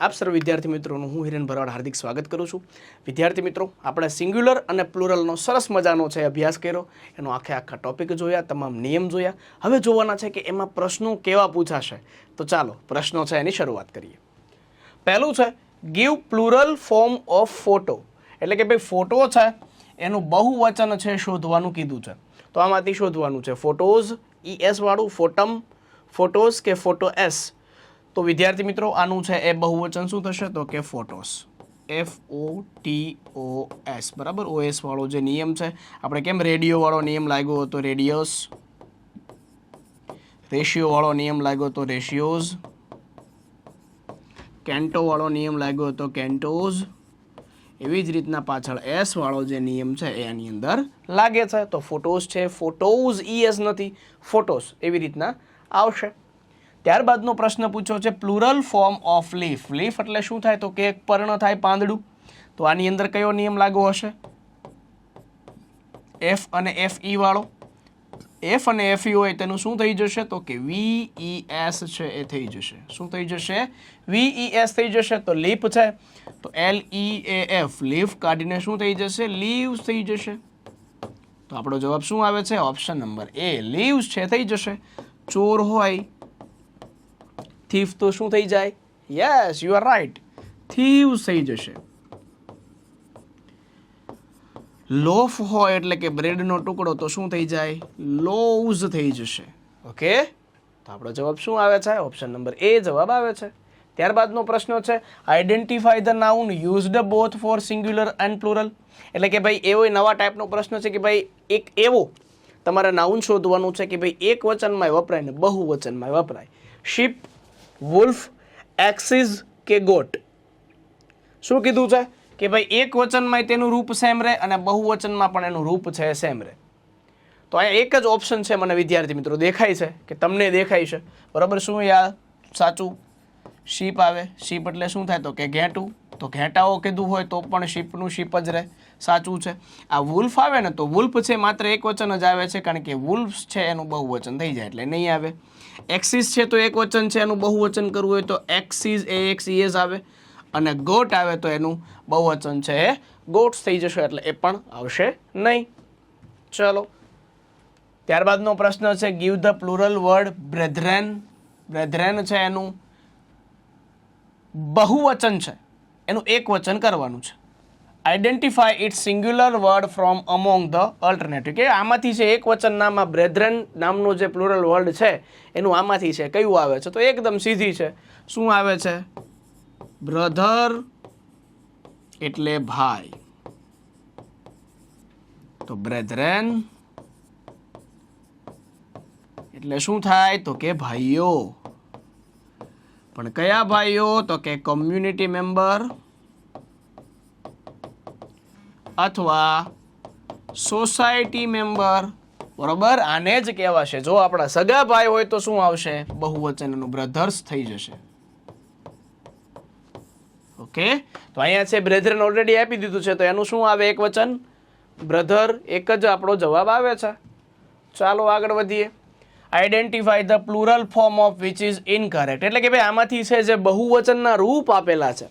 આપ સર્વ વિદ્યાર્થી મિત્રોનું હું હિરેન ભરવાડ હાર્દિક સ્વાગત કરું છું। વિદ્યાર્થી મિત્રો, આપણે સિંગ્યુલર અને પ્લુરલનો સરસ મજાનો છે અભ્યાસ કર્યો, એનો આખા ટોપિક જોયા, તમામ નિયમ જોયા। હવે જોવાના છે કે એમાં પ્રશ્નો કેવા પૂછાશે। તો ચાલો પ્રશ્નો છે એની શરૂઆત કરીએ। પહેલું છે give plural form of photo, એટલે કે ભાઈ ફોટો છે એનું બહુવચન છે શોધવાનું કીધું છે। તો આમાંથી શોધવાનું છે ફોટોઝ ES વાળું, ફોટમ, ફોટોઝ કે ફોટો S। તો વિદ્યાર્થી મિત્રો આનું છે એ બહુવચન શું થશે તો કે ફોટોસ, FOTOS, બરાબર। OS વાળો જે નિયમ છે, આપણે કેમ રેડિયો વાળો નિયમ લાગ્યો હતો રેડિયોસ, રેશિયો વાળો નિયમ લાગ્યો હતો રેશિયોઝ, કેન્ટો વાળો નિયમ લાગ્યો હતો કેન્ટોઝ, એવી જ રીતના પાછળ S વાળો જે નિયમ છે એ આની અંદર લાગે છે। તો ફોટોસ છે, ફોટોઝ ES નથી, ફોટોસ એવી રીતના આવશે। ત્યારબાદનો પ્રશ્ન પૂછ્યો છે plural form of leaf. Leaf એટલે શું થાય તો કે એક પર્ણ થાય, પાંદડું। તો આની અંદર કયો નિયમ લાગુ હશે? F અને FE વાળો। F અને FE હોય તેનું શું થઈ જશે તો કે VES છે એ થઈ જશે। શું થઈ જશે? VES થઈ જશે। તો લીફ છે તો LEAF, લીફ કાઢીને શું થઈ જશે? લીવ્સ થઈ જશે। તો આપણો જવાબ શું આવે છે? ઓપ્શન નંબર A, લીવ્સ છે થઈ જશે। ચોર હોય, થીફ તો શું થઈ જાય? Yes, you are right, thieves થઈ જશે। લોફ હોય એટલે કે બ્રેડનો ટુકડો તો શું થઈ જાય? લોવ્સ થઈ જશે। ઓકે, તો આપણો જવાબ શું આવે છે? ઓપ્શન નંબર A જવાબ આવે છે। ત્યારબાદનો પ્રશ્ન છે identify the noun used both for singular and plural, એટલે કે ભાઈ એવો નવા ટાઈપનો પ્રશ્ન છે કે ભાઈ એક એવો તમારે નાઉન શોધવાનું છે કે ભાઈ એક વચનમાં વપરાય ને બહુવચનમાં વપરાય। શીપ, વુલ્ફ, એક્સિસ કે ગોટ। શું કીધું છે કે ભાઈ એક વચનમાં તેનું રૂપ સેમ રહે અને બહુવચનમાં પણ એનું રૂપ છે સેમ રહે। તો અહીંયા એક જ ઓપ્શન છે મને વિદ્યાર્થી મિત્રો દેખાય છે કે તમને દેખાય છે, બરાબર। શું યાર સાચું? શીપ આવે, શીપ એટલે શું થાય તો કે ઘેટું, તો ઘેટાઓ કીધું હોય તો પણ શીપનું શીપ જ રહે, સાચું છે। આ વુલ્ફ આવે ને તો વુલ્ફ છે માત્ર એક વચન જ આવે છે, કારણ કે વુલ્ફ્સ છે એનું બહુવચન થઈ જાય એટલે નહીં આવે। એક્સિસ છે તો એક વચન છે, એનું બહુવચન કરવું હોય તો એક્સિસ AXES આવે, અને ગોટ આવે તો એનું બહુવચન છે એ ગોટ્સ થઈ જશે એટલે એ પણ આવશે નહીં। ચલો, ત્યારબાદનો પ્રશ્ન છે give the plural word brethren. Brethren છે એનું બહુવચન છે, એનું એક વચન કરવાનું છે। Identify its singular word from among the alternative, કે આમાંથી છે એક વચન નામમાં બ્રેધરેન નામનો જે પ્લુરલ વર્ડ છે એનું આમાંથી છે કયું આવે છે? તો એકદમ સીધી છે। શું આવે છે? બ્રધર એટલે ભાઈ, તો બ્રેધરેન એટલે શું થાય તો કે ભાઈઓ। પણ કયા ભાઈઓ તો કે કોમ્યુનિટી મેમ્બર અથવા સોસાયટી મેમ્બર, બરોબર। આને જ કહેવાશે, જો આપણા સગા ભાઈ હોય તો શું આવશે? બહુવચનનું બ્રધર્સ થઈ જશે। ઓકે, તો અહીંયા છે બ્રેધરન ઓલરેડી આપી દીધું છે તો એનું શું આવે? એક વચન બ્રધર, એક જ આપણો જવાબ આવે છે। ચાલો આગળ વધીએ। Identify the plural form of which is incorrect, એટલે કે ભાઈ આમાંથી છે જે બહુવચનના રૂપ આપેલા છે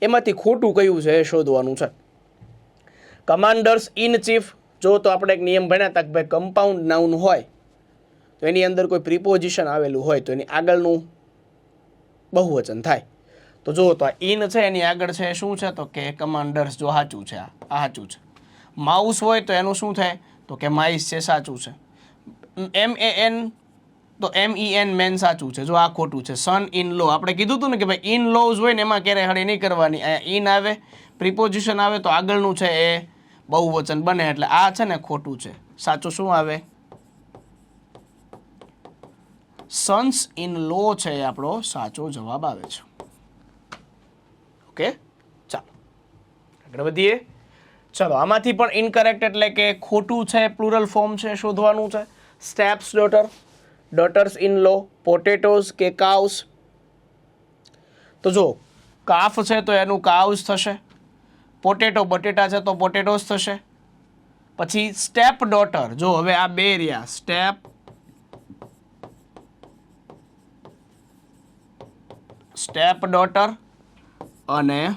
એમાંથી ખોટું કયું છે એ શોધવાનું છે। કમાન્ડર્સ ઇન ચીફ, જો તો આપણે એક નિયમ ભણ્યા હતા કે ભાઈ કમ્પાઉન્ડ નાઉન હોય તો એની અંદર કોઈ પ્રિપોઝિશન આવેલું હોય તો એની આગળનું બહુવચન થાય। તો જો તો આ ઇન છે એની આગળ છે શું છે તો કે કમાન્ડર્સ, જો સાચું છે, આ સાચું છે। માઉસ હોય તો એનું શું થાય તો કે માઇસ છે, સાચું છે। MAN તો MEN મેન સાચું છે, જો આ ખોટું છે। સન ઇન લો, આપણે કીધું હતું ને કે ભાઈ ઇન લોઝ હોય ને એમાં ક્યારેય હળી નહીં કરવાની, અહીંયા ઇન આવે, પ્રિપોઝિશન આવે તો આગળનું છે એ બહુવચન બને, એટલે આ છે ને ખોટું છે। સાચું શું આવે? સન્સ ઇન લો છે એ આપણો સાચો જવાબ આવે છે। ઓકે, ચાલો આગળ વધીએ। ચલો, આમાંથી પણ ઇનકરેક્ટ એટલે કે ખોટું છે પ્લુરલ ફોર્મ છે શોધવાનું છે। Steps daughter, daughters in law, potatoes કે કાઉસ। તો જો કાફ છે તો એનું કાઉસ થશે, પોટેટો બટેટા છે તો પોટેટોસ થશે। પછી સ્ટેપ ડોટર, જો હવે આ બે રહ્યા, સ્ટેપ સ્ટેપ ડોટર અને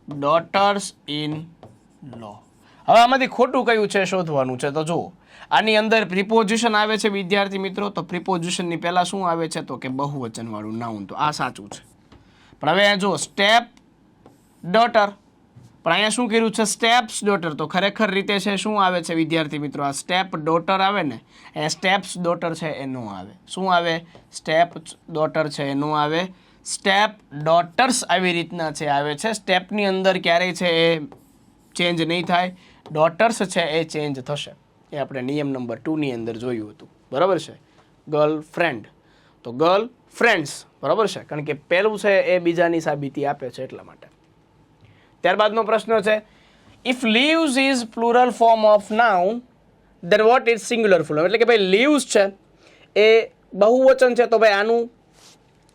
ડોટર્સ ઇન લો. હવે આમાંથી ખોટું કયું છે શોધવાનું છે. તો જુઓ, આની અંદર પ્રિપોઝિશન આવે છે વિદ્યાર્થી મિત્રો. તો પ્રિપોઝિશનની પહેલા શું આવે છે તો કે બહુવચન વાળું નાઉન. તો આ સાચું છે. પણ હવે જો સ્ટેપ ડોટર, પણ અહીંયા શું કર્યું છે સ્ટેપ્સ ડોટર. તો ખરેખર રીતે છે શું આવે છે વિદ્યાર્થી મિત્રો, આ સ્ટેપ ડોટર આવે ને, એ સ્ટેપ્સ ડોટર છે એ નો આવે. શું આવે? સ્ટેપ ડોટર છે એ નો આવે. સ્ટેપ ડોટર્સ આવી રીતના છે આવે છે. સ્ટેપની અંદર ક્યારેય છે એ ચેન્જ નહીં થાય, ડોટર્સ છે એ ચેન્જ થશે. એ આપણે નિયમ નંબર 2 ની અંદર જોયું હતું. બરાબર છે. ગર્લ ફ્રેન્ડ તો ગર્લ ફ્રેન્ડ્સ. બરાબર છે, કારણ કે પહેલું છે એ બીજાની સાબિતી આપે છે એટલા માટે. ત્યારબાદનો પ્રશ્ન છે, if leaves is plural form of noun then what is singular form. એટલે કે ભાઈ લીવ્સ છે એ બહુવચન છે, તો ભાઈ આનું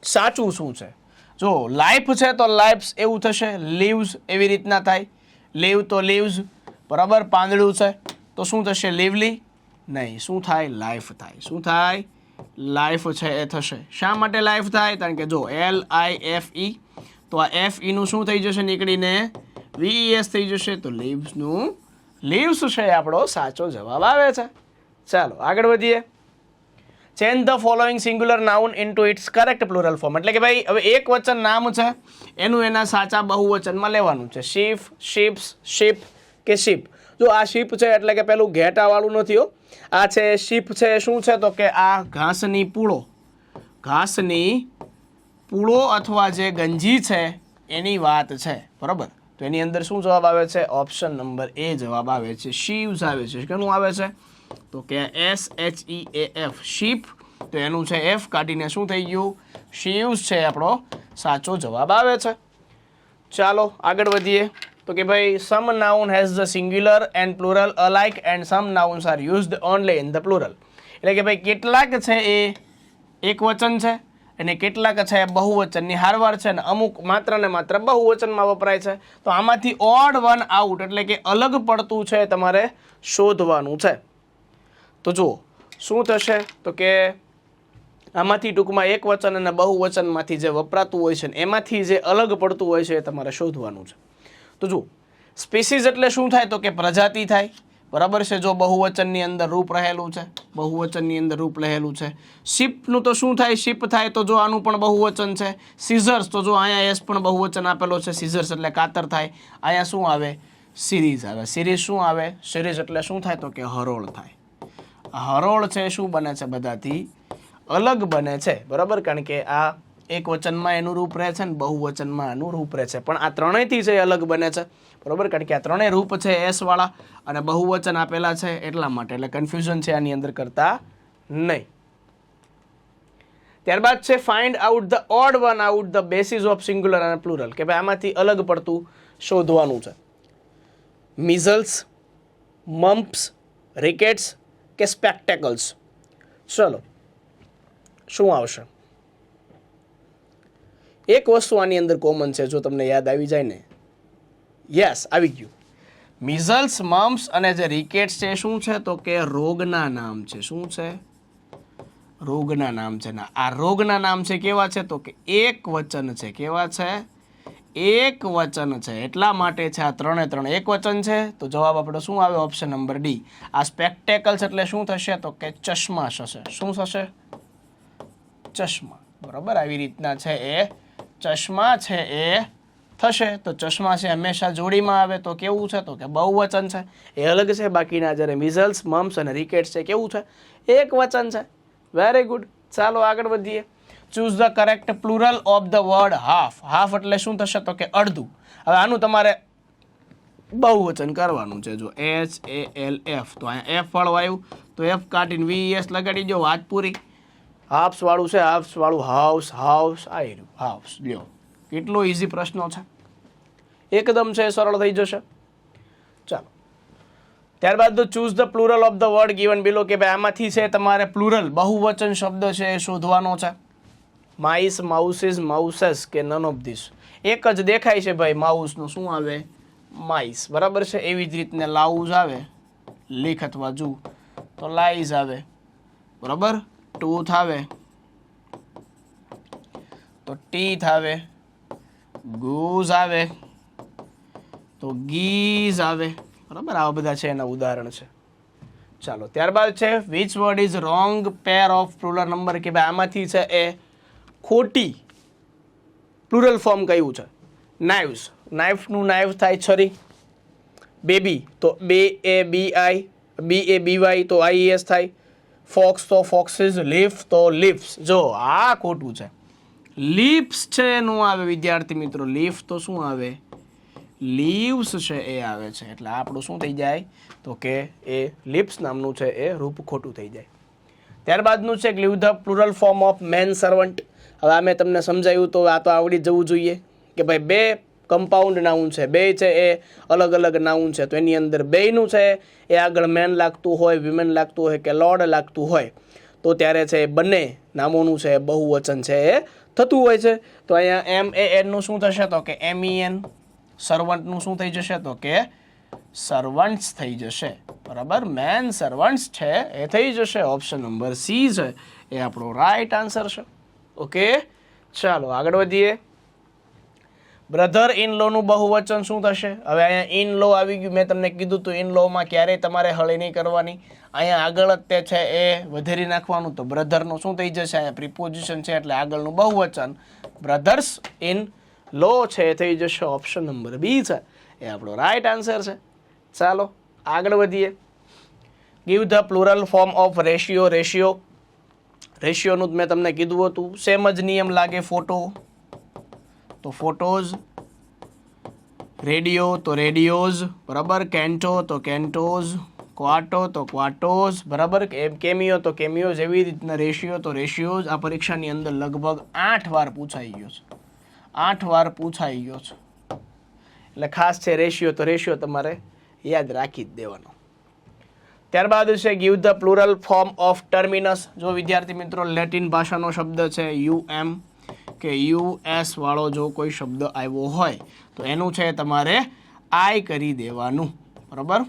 સાચું શું છે? જો લાઈફ છે તો લાઈફ્સ એવું થશે, લીવ્સ એવી રીતના થાય. લીવ તો લીવ્સ, બરાબર. પાંદડું છે તો શું થશે? લીવલી નહીં. શું થાય? લાઈફ થાય. શું થાય? લાઈફ છે એ થશે. શા માટે લાઈફ થાય? કારણ કે જો LIFE, તો આ FE નું શું થઈ જશે નીકળીને? VES થઈ જશે. તો લીવ્સનું લીવ્સ છે આપણો સાચો જવાબ આવે છે. ચાલો આગળ વધીએ. Change the following singular noun into its correct plural form. એટલે કે ભાઈ હવે એક વચન નામ છે એનું એના સાચા બહુવચનમાં લેવાનું છે. શીપ, શીપ્સ, શીપ કે શીપ. જો આ શીપ છે એટલે કે પેલું ઘેટા વાળું નથી હો. આ છે શીપ છે. શું છે તો કે આ ઘાસની પૂળો, ઘાસની પૂળો અથવા જે ગંજી છે એની વાત છે. બરાબર. તો એની અંદર શું જવાબ આવે છે? ઓપ્શન નંબર A જવાબ આવે છે. શીવ્સ આવે છે. કેનું આવે છે તો કે SHEAF, શીપ. તો એનું છે F કાઢીને શું થઈ ગયું? શીવ્સ છે આપણો સાચો જવાબ આવે છે. ચાલો આગળ વધીએ. તો કે ભાઈ some noun has the singular and plural alike and some nouns are used only in the plural. એટલે કે ભાઈ કેટલાક છે એ એક વચન છે અને કેટલાક છે બહુવચનની હારવાર છે, ને અમુક માત્ર ને માત્ર બહુવચનમાં વપરાય છે. તો આમાંથી ઓડ વન આઉટ એટલે કે અલગ પડતું છે તમારે શોધવાનું છે. તો જુઓ શું થશે તો કે આમાંથી ટૂંકમાં એક વચન અને બહુવચનમાંથી જે વપરાતું હોય છે ને એમાંથી જે અલગ પડતું હોય છે એ તમારે શોધવાનું છે. તો જુઓ, સ્પીસીઝ એટલે શું થાય તો કે પ્રજાતિ થાય. બરાબર છે. જો બહુવચનની અંદર રૂપ રહેલું છે, બહુવચનની અંદર રૂપ રહેલું છે. શીપનું તો શું થાય? શીપ થાય. તો જો આનું પણ બહુવચન છે. સીઝર્સ, તો જો અહીંયા S પણ બહુવચન આપેલો છે. સીઝર્સ એટલે કાતર થાય. અહીંયા શું આવે? સિરીઝ આવે. સિરીઝ શું આવે? સિરીઝ એટલે શું થાય તો કે હરોળ થાય. હરોળ છે શું બને છે? બધાથી અલગ બને છે. બરાબર. કારણ કે આ એક વચનમાં એનું રૂપ રહે છે ને બહુવચનમાં એનું રૂપ રહે છે. પણ આ ત્રણેયથી છે અલગ બને છે. બરાબર. કારણ કે આ ત્રણેય રૂપ છે S વાળા અને બહુવચન આપેલા છે એટલા માટે. એટલે કન્ફ્યુઝન છે આની અંદર કરતા નહીં. ત્યારબાદ છે find out the odd one out the basis of singular અને પ્લુરલ. કે ભાઈ આમાંથી અલગ પડતું શોધવાનું છે. મિઝલ્સ, મમ્પ્સ, રિકેટ્સ કે સ્પેક્ટેકલ્સ. ચલો શું આવશે? એક વસ્તુ આની અંદર કોમન છે, જો તમને યાદ આવી જાય ને. યસ, આવી ગયું. મિઝલ્સ, મમ્પ્સ અને જે રિકેટ્સ છે શું છે તો કે રોગના નામ છે. શું છે? રોગના નામ છે. ના, આ રોગના નામ છે કેવા છે તો કે એક વચન છે. કેવા છે? એક વચન છે. એટલા માટે છે આ ત્રણે ત્રણ એક વચન છે. તો જવાબ આપણો શું આવે? Option number D. આ સ્પેક્ટેકલ્સ એટલે શું થશે તો કે ચશ્મા થશે. શું થશે? ચશ્મા. બરાબર. આવી રીતના છે એ ચશ્મા છે એ થશે. તો ચશ્મા છે હંમેશા જોડીમાં આવે તો કેવું છે તો કે બહુવચન છે. એ અલગ છે. બાકીના જ્યારે મિઝલ્સ, મમ્પ્સ અને રિકેટ્સ છે કેવું છે? એક વચન છે. Very good. ચાલો આગળ વધીએ. Choose the correct plural of the word half. Half એટલે શું થશે તો કે અડધું. હવે આનું તમારે બહુવચન કરવાનું છે. જો HALF, તો અહીંયા F વાળું આવ્યું તો F કાઢીને VES લગાડી દો. વાત પૂરી. હાફ્સ વાળું છે. હાફ્સ વાળું હાઉસ, હાઉસ આવી રહ્યું. હાઉસ લ્યો. કેટલો ઇઝી પ્રશ્નો છે. એકદમ છે સરળ થઈ જશે. ચાલો ત્યારબાદ choose the plural of the word given below. કે ભાઈ આમાંથી છે તમારે પ્લુરલ બહુવચન શબ્દ છે એ શોધવાનો છે. માઇસ, માઉસીસ, માઉસેસ કે નન ઓફ ધીસ. એક જ દેખાય છે ભાઈ. માઉસનું શું આવે? માઇસ. બરાબર છે. એવી જ રીતને લાઉઝ આવે, લીખ અથવા જુ, તો લાઈઝ આવે. બરાબર. ટૂથ આવે તો ટીથ આવે, ગૂઝ આવે, તો ગીઝ આવે, બરાબર. આવા બધા છે એના ઉદાહરણ છે. ચાલો, ત્યારબાદ છે which word is wrong pair of plural number, કે ભાઈ આમાંથી છે એ ખોટી પ્લુરલ ફોર્મ કયું છે. નાઇવ્સ, નાઇફનું નાઇફ થાય છરી. બેબી તો BABI, BABY તો IES થાય. ફોક્સ તો ફોક્સીસ, લીફ તો લીફ્સ. જો આ ખોટું છે. લીપ્સ છે એનું આવે વિદ્યાર્થી મિત્રો, લીફ તો શું આવે, લીવ્સ છે એ આવે છે. એટલે આપણું શું થઈ જાય તો કે એ લીપ્સ નામનું છે એ રૂપ ખોટું થઈ જાય. ત્યારબાદનું છે leave the plural form of man servant. હવે આ મેં તમને સમજાવ્યું તો આ તો આવડી જવું જોઈએ કે ભાઈ બે કમ્પાઉન્ડ નાઉન છે, બે છે એ અલગ અલગ નાઉન છે, તો એની અંદર બેયનું છે એ આગળ મેન લાગતું હોય, વિમેન લાગતું હોય કે લોર્ડ લાગતું હોય તો ત્યારે છે એ બંને નામોનું છે બહુવચન છે એ થતું હોય છે. તો અહીંયા MAN નું શું થશે તો કે MEN, સર્વન્ટનું શું થઈ જશે તો કે સર્વન્ટ્સ થઈ જશે, બરાબર. મેન સર્વન્ટ્સ છે એ થઈ જશે. ઓપ્શન નંબર સી છે એ આપણો રાઈટ આન્સર છે. ઓકે, ચાલો આગળ વધીએ. બ્રધર ઇન લો નું બહુવચન શું થશે? હવે અહીંયા ઇન લો આવી ગયું. મેં તમને કીધું હતું ઇન લોમાં ક્યારેય તમારે હળી નહીં કરવાની. અહીંયા આગળ જ તે છે એ વધેરી નાખવાનું. તો બ્રધરનું શું થઈ જશે? અહીંયા પ્રિપોઝિશન છે એટલે આગળનું બહુવચન બ્રધર્સ ઇન લો છે એ થઈ જશે. ઓપ્શન નંબર બી છે એ આપણો રાઈટ આન્સર છે. ચાલો આગળ વધીએ. Give the plural form of ratio. રેશિયોનું જ મેં તમને કીધું હતું. સેમ જ નિયમ લાગે. ફોટો તો ફોટોઝ, રેડિયો તો રેડિયોઝ, બરાબર. કેન્ટો તો કેન્ટોઝ, ક્વાટો તો ક્વાટોઝ, બરાબર. કેમિયો તો કેમિયોઝ. એવી રીતના રેશિયો તો રેશિયોઝ. આ પરીક્ષાની અંદર લગભગ 8 વાર પૂછાઈ ગયો છે. 8 વાર પૂછાઈ ગયો છે. એટલે ખાસ છે રેશિયો તો રેશિયો તમારે યાદ રાખી જ દેવાનો. ત્યારબાદ છે give the plural form of terminus. જો વિદ્યાર્થી મિત્રો લેટિન ભાષાનો શબ્દ છે UM કે US વાળો જો કોઈ શબ્દ આવ્યો હોય તો એનું છે તમારે આઈ કરી દેવાનું, બરાબર.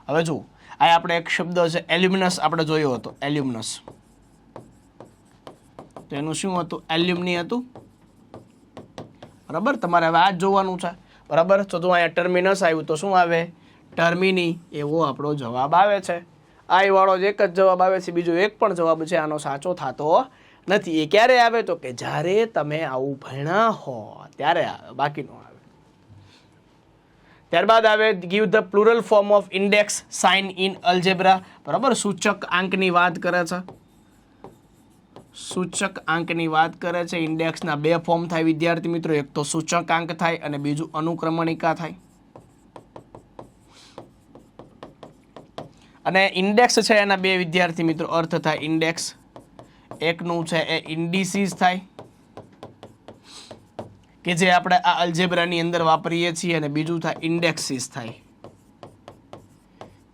હવે જુઓ, આ આપણે એક શબ્દ છે એલ્યુમિનસ આપણે જોયો હતો. એલ્યુમિનસ તો એનું શું હતું? એલ્યુમિની હતું, બરાબર. તમારે હવે આ જ જોવાનું છે, બરાબર. તો જો અહીંયા ટર્મિનસ આવ્યું તો શું આવે? ટર્મિની એવો આપણો જવાબ આવે છે. આઈ વાળો જ એક જ જવાબ આવે છે, બીજો એક પણ જવાબ છે આનો સાચો થતો નથી. એ ક્યારે આવે તો કે જ્યારે તમે આવું ભણ્યા હો ત્યારે આવે, બાકી નો આવે. ત્યારબાદ આવે give the plural form of index sign in algebra, બરાબર. સૂચક આંકની વાત કરે છે. સૂચક આંકની વાત કરે છે. ઇન્ડેક્સના બે ફોર્મ થાય વિદ્યાર્થી મિત્રો. એક તો સૂચક આંક થાય અને બીજું અનુક્રમણિકા થાય. અને ઇન્ડેક્સ છે એના બે વિદ્યાર્થી મિત્રો અર્થ થાય. ઇન્ડેક્સ એકનું છે એ ઇન્ડિસીસ થાય કે જે આપણે આ અલ્જેબ્રાની અંદર વાપરીએ છીએ, અને બીજું થાય ઇન્ડેક્સિસ થાય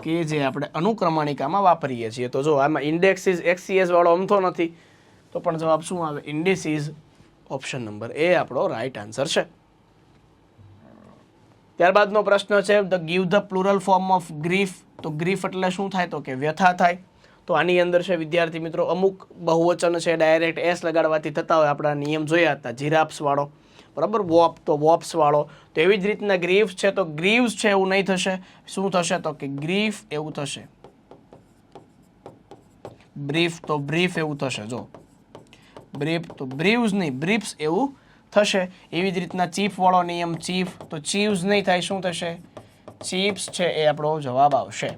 કે જે આપણે અનુક્રમણિકામાં વાપરીએ છીએ. તો જો આમાં ઇન્ડેક્સિસ XCS વાળો અમથો નથી તો પણ જવાબ શું આવે? ઇન્ડિસીસ. ઓપ્શન નંબર એ આપણો રાઈટ આન્સર છે. ત્યારબાદનો પ્રશ્ન છે the give the plural form of grief. તો ગ્રીફ એટલે શું થાય તો કે વ્યથા થાય. તો આની અંદર છે વિદ્યાર્થી મિત્રો અમુક બહુવચન છે ડાયરેક્ટ એસ લગાડવાથી થતા હોય. આપણા નિયમ જોયા હતા જીરાપ્સ વાળો, બરાબર. વોપ તો વોપ્સ વાળો. તો એવી જ રીતના ગ્રીફ છે તો ગ્રીવ્સ છે એવું નહીં થશે. શું થશે તો કે ગ્રીફ એવું થશે. બ્રીફ તો બ્રીફ એવું થશે. જો બ્રીફ તો બ્રીવ્સ નહીં, બ્રીફ્સ એવું થશે. એવી જ રીતના ચીફ વાળો નિયમ ચીફ તો ચીવ્સ નહીં થાય. શું થશે? ચીપ્સ છે એ આપણો જવાબ આવશે.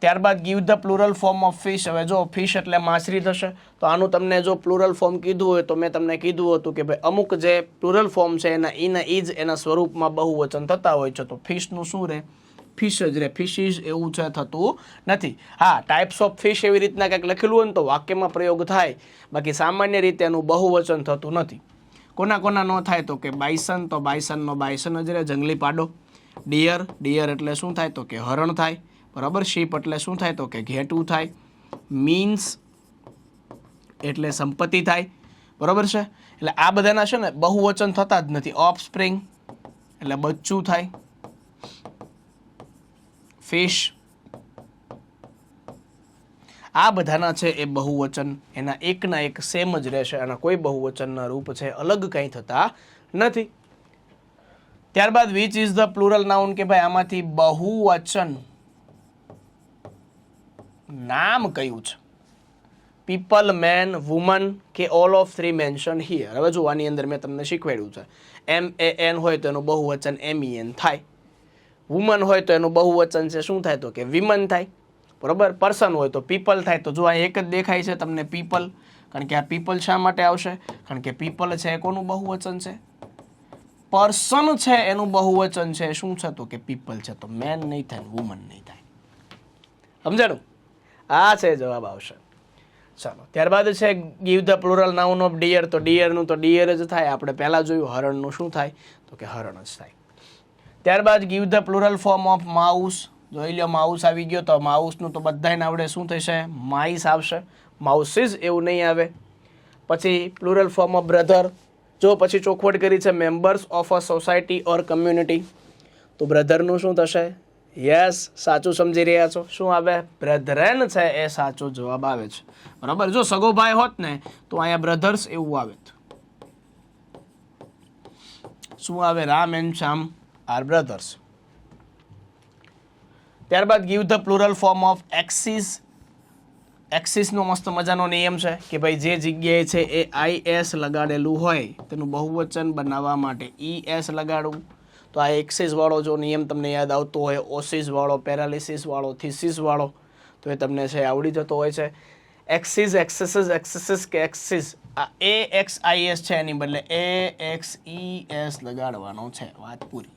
ત્યારબાદ give the plural form of fish. હવે જો ફિશ એટલે માછલી થશે. તો આનું તમને જો પ્લુરલ ફોર્મ કીધું હોય તો મેં તમને કીધું હતું કે ભાઈ અમુક જે પ્લુરલ ફોર્મ છે એના ઈજ એના સ્વરૂપમાં બહુવચન થતા હોય છે. તો ફિશનું શું રહે? ફિશ જ રહે. ફિશિસ એવું છે થતું નથી. હા, ટાઈપ્સ ઓફ ફિશ એવી રીતના કંઈક લખેલું હોય ને તો વાક્યમાં પ્રયોગ થાય, બાકી સામાન્ય રીતે એનું બહુવચન થતું નથી. કોના કોના ન થાય તો કે બાયસન તો બાયસનનો બાયસન જ રહે. જંગલી પાડો. ડિયર, ડિયર એટલે શું થાય તો કે હરણ થાય, બરાબર. શીપ એટલે શું થાય તો કે ઘેટું થાય. મીન્સ એટલે સંપત્તિ થાય, બરાબર છે. એટલે આ બધાના છે ને બહુવચન થતા જ નથી. ઓફસ્પ્રિંગ એટલે બચ્ચું થાય. ફિશ આ બધાના છે એ બહુવચન એના એકના એક સેમ જ રહેશે, અને કોઈ બહુવચનના રૂપ છે અલગ કંઈ થતા નથી. ત્યારબાદ which is the plural noun, કે ભાઈ આમાંથી બહુવચન નામ કયું છે? પીપલ, મેન, વુમન કે all of three mention here. હવે જો આની અંદર મેં તમને શીખવાડ્યું છે, MAN હોય તો એનું બહુવચન MEN થાય, વુમન હોય તો એનું બહુવચન છે શું થાય? તો કે વિમન થાય, બરોબર. પર્સન હોય તો પીપલ થાય. તો જો આ એક જ દેખાય છે તમને પીપલ, કારણ કે આ પીપલ શા માટે આવશે? કારણ કે પીપલ છે એ કોનું બહુવચન છે? પર્સન છે એનું બહુવચન છે શું છે? તો કે પીપલ છે. તો મેન નહીં થાય, વુમન નહીં થાય. સમજાણું? આ છે જવાબ આવશે. ચાલો, ત્યારબાદ છે give the plural noun of deer. તો ડિયરનું તો ડિયર જ થાય. આપણે પહેલાં જોયું હરણનું શું થાય? તો કે હરણ જ થાય. ત્યારબાદ give the plural form of mouse. જોઈ લો, માઉસ આવી ગયો તો માઉસનું તો બધાને આવડે શું થશે? માઇસ આવશે. માઉસીસ એવું નહીં આવે. પછી પ્લુરલ ફોર્મ ઓફ બ્રધર. જો પછી ચોખવટ કરી છે members of a society or community, તો બ્રધરનું શું થશે? યસ, સાચું સમજી રહ્યા છો. શું આવે? બ્રધરેન છે એ સાચો જવાબ આવે છે, બરાબર. જો સગો ભાઈ હોત ને તો અહીંયા બ્રધર્સ એવું આવે. શું આવે? Ram and Shyam are brothers. ત્યારબાદ give the plural form of axis. એક્સિસનો મસ્ત મજાનો નિયમ છે કે ભાઈ જે જગ્યાએ છે એ IS લગાડેલું હોય તેનું બહુવચન બનાવવા માટે ES લગાડવું. તો આ એક્સિસ વાળો જો નિયમ તમને યાદ આવતો હોય, ઓસિસ વાળો, પેરાલિસિસ વાળો, થીસિસ વાળો, તો એ તમને છે આવડી જતો હોય છે. એક્સિસ, એક્સિસ કે એક્સિસ, આ AXIS છે એની બદલે AXES લગાડવાનો છે. વાત પૂરી.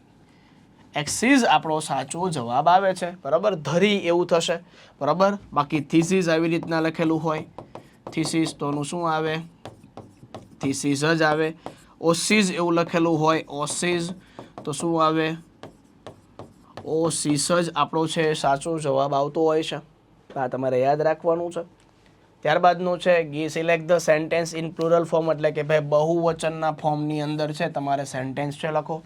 એક્સિસ આપણો સાચો જવાબ આવે છે, બરાબર. ધરી એવું થશે, બરાબર. બાકી થીસિસ આવી રીતના લખેલું હોય, થીસિસ તો નું શું આવે? થીસિસ જ આવે. ઓસિસ એવું લખેલું હોય, ઓસિસ તો શું આવે? ઓસિસ જ આપણો છે સાચો જવાબ આવતો હોય છે. આ તમારે યાદ રાખવાનું છે. ત્યારબાદનું છે select the sentence in plural form, એટલે કે ભાઈ બહુવચનના ફોર્મની અંદર છે તમારે સેન્ટેન્સ છે લખો.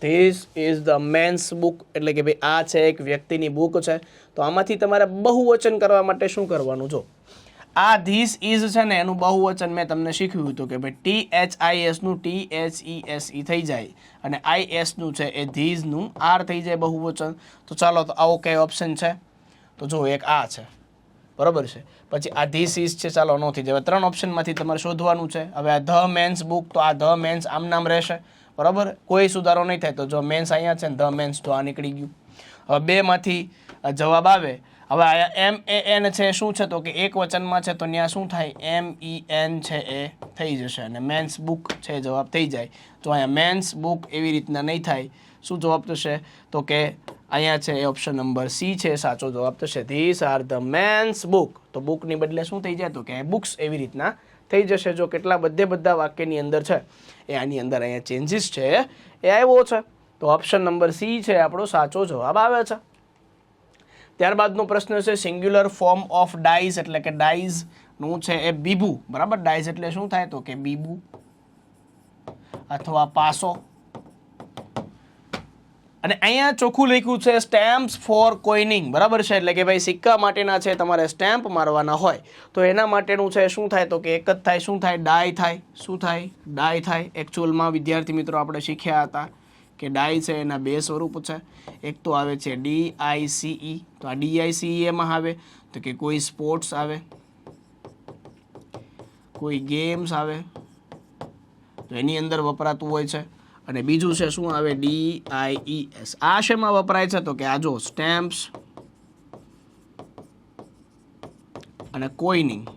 This is the man's book, એટલે કે ભાઈ આ છે એક વ્યક્તિની બુક છે. તો આમાંથી તમારે બહુવચન કરવા માટે શું કરવાનું? જો આ ધીસ ઇઝ છે ને એનું બહુવચન મેં તમને શીખવ્યું હતું કે ભાઈ THIS નું THESE થઈ જાય, અને IS નું છે એ ધીઝનું R થઈ જાય બહુવચન. તો ચાલો, તો આવો કઈ ઓપ્શન છે? તો જો એક આ છે, બરોબર છે. પછી આ ધીસ ઇઝ છે, ચાલો નો થઈ જાય. 3 ઓપ્શનમાંથી તમારે શોધવાનું છે. હવે આ ધ મેન્સ બુક, તો આ ધ મેન્સ આમ નામ રહેશે, બરાબર. કોઈ સુધારો નહીં થાય. તો જો મેન્સ અહીંયા છે ને ધ મેન્સ તો આ નીકળી ગયું. હવે બેમાંથી જવાબ આવે. હવે અહીંયા MAN છે શું છે? તો કે એક વચનમાં છે તો ત્યાં શું થાય? MEN છે એ થઈ જશે, અને મેન્સ બુક છે જવાબ થઈ જાય. તો અહીંયા મેન્સ બુક એવી રીતના નહીં થાય. શું જવાબ થશે? તો કે અહીંયા છે એ ઓપ્શન નંબર C છે સાચો જવાબ થશે. This are the man's book. તો બુકની બદલે શું થઈ જાય? તો કે બુક્સ એવી રીતના થઈ જશે. જો કેટલા બધા વાક્યની અંદર છે એ આની અંદર અહીંયા ચેન્જીસ છે એ આવ્યો છે. તો ઓપ્શન નંબર C છે આપણો સાચો જવાબ આવે છે. ત્યારબાદનો પ્રશ્ન છે સિંગ્યુલર ફોર્મ ઓફ ડાઈઝ, એટલે કે ડાઈઝ નું છે એ બીબુ, બરાબર. ડાઈઝ એટલે શું થાય? તો કે બીબુ અથવા પાસો. અને અહીંયા ચોખ્ખું લખ્યું છે સ્ટેમ્પ્સ ફોર કોઇનિંગ, બરાબર છે. એટલે કે ભાઈ સિક્કા માટેના છે તમારે સ્ટેમ્પ મારવાના હોય તો એના માટેનું છે શું થાય? તો કે એક જ થાય. શું થાય? ડાય થાય. શું થાય? ડાય થાય. એકચ્યુઅલમાં વિદ્યાર્થી મિત્રો આપણે શીખ્યા હતા કે ડાય છે એના બે સ્વરૂપ છે. એક તો આવે છે DICE, તો આ DICE એમાં આવે તો કે કોઈ સ્પોર્ટ્સ આવે, કોઈ ગેમ્સ આવે, તો એની અંદર વપરાતું હોય છે. અને બીજું છે શું આવે? DIES. આ શેમાં વપરાય છે? તો કે આ જો સ્ટેમ્પ્સ અને કોઇનિંગ.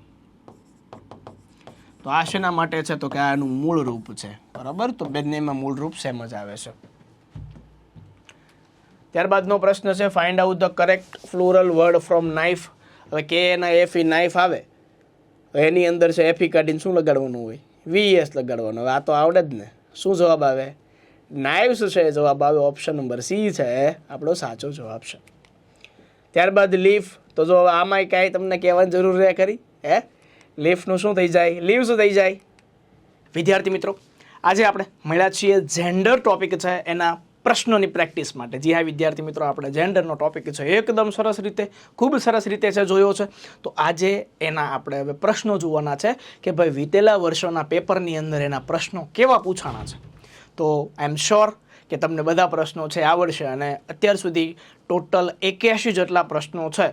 તો આ શેના માટે છે? તો કે આનું મૂળ રૂપ છે, બરાબર. તો બંનેમાં મૂળ રૂપ સેમ જ આવે છે. ત્યારબાદનો પ્રશ્ન છે find out the correct plural word from knife. હવે કે એના FE નાઇફ આવે તો એની અંદર છે FE કાઢીને શું લગાડવાનું હોય? VS લગાડવાનું. હવે આ તો આવડે જ ને. શું જવાબ આવે? નાઇવ્સ છે જવાબ આવે. ઓપ્શન નંબર C છે આપણો સાચો જવાબ છે. ત્યારબાદ લીફ. તો જો આમાં કાંઈ તમને કહેવાની જરૂર રહે ખરી? લીફનું શું થઈ જાય? લીવ્સ થઈ જાય. વિદ્યાર્થી મિત્રો, આજે આપણે મળ્યા છીએ જેન્ડર ટોપિક છે એના પ્રશ્નોની પ્રેક્ટિસ માટે. જી હા વિદ્યાર્થી મિત્રો, આપણે જેન્ડરનો ટોપિક છે એકદમ સરસ રીતે, ખૂબ સરસ રીતે છે જોયો છે. તો આજે એના આપણે હવે પ્રશ્નો જોવાના છે કે ભાઈ વીતેલા વર્ષોના પેપરની અંદર એના પ્રશ્નો કેવા પૂછાણા છે. તો આઈ એમ શ્યોર કે તમને બધા પ્રશ્નો છે આવડશે અને અત્યાર સુધી ટોટલ 81 જેટલા પ્રશ્નો છે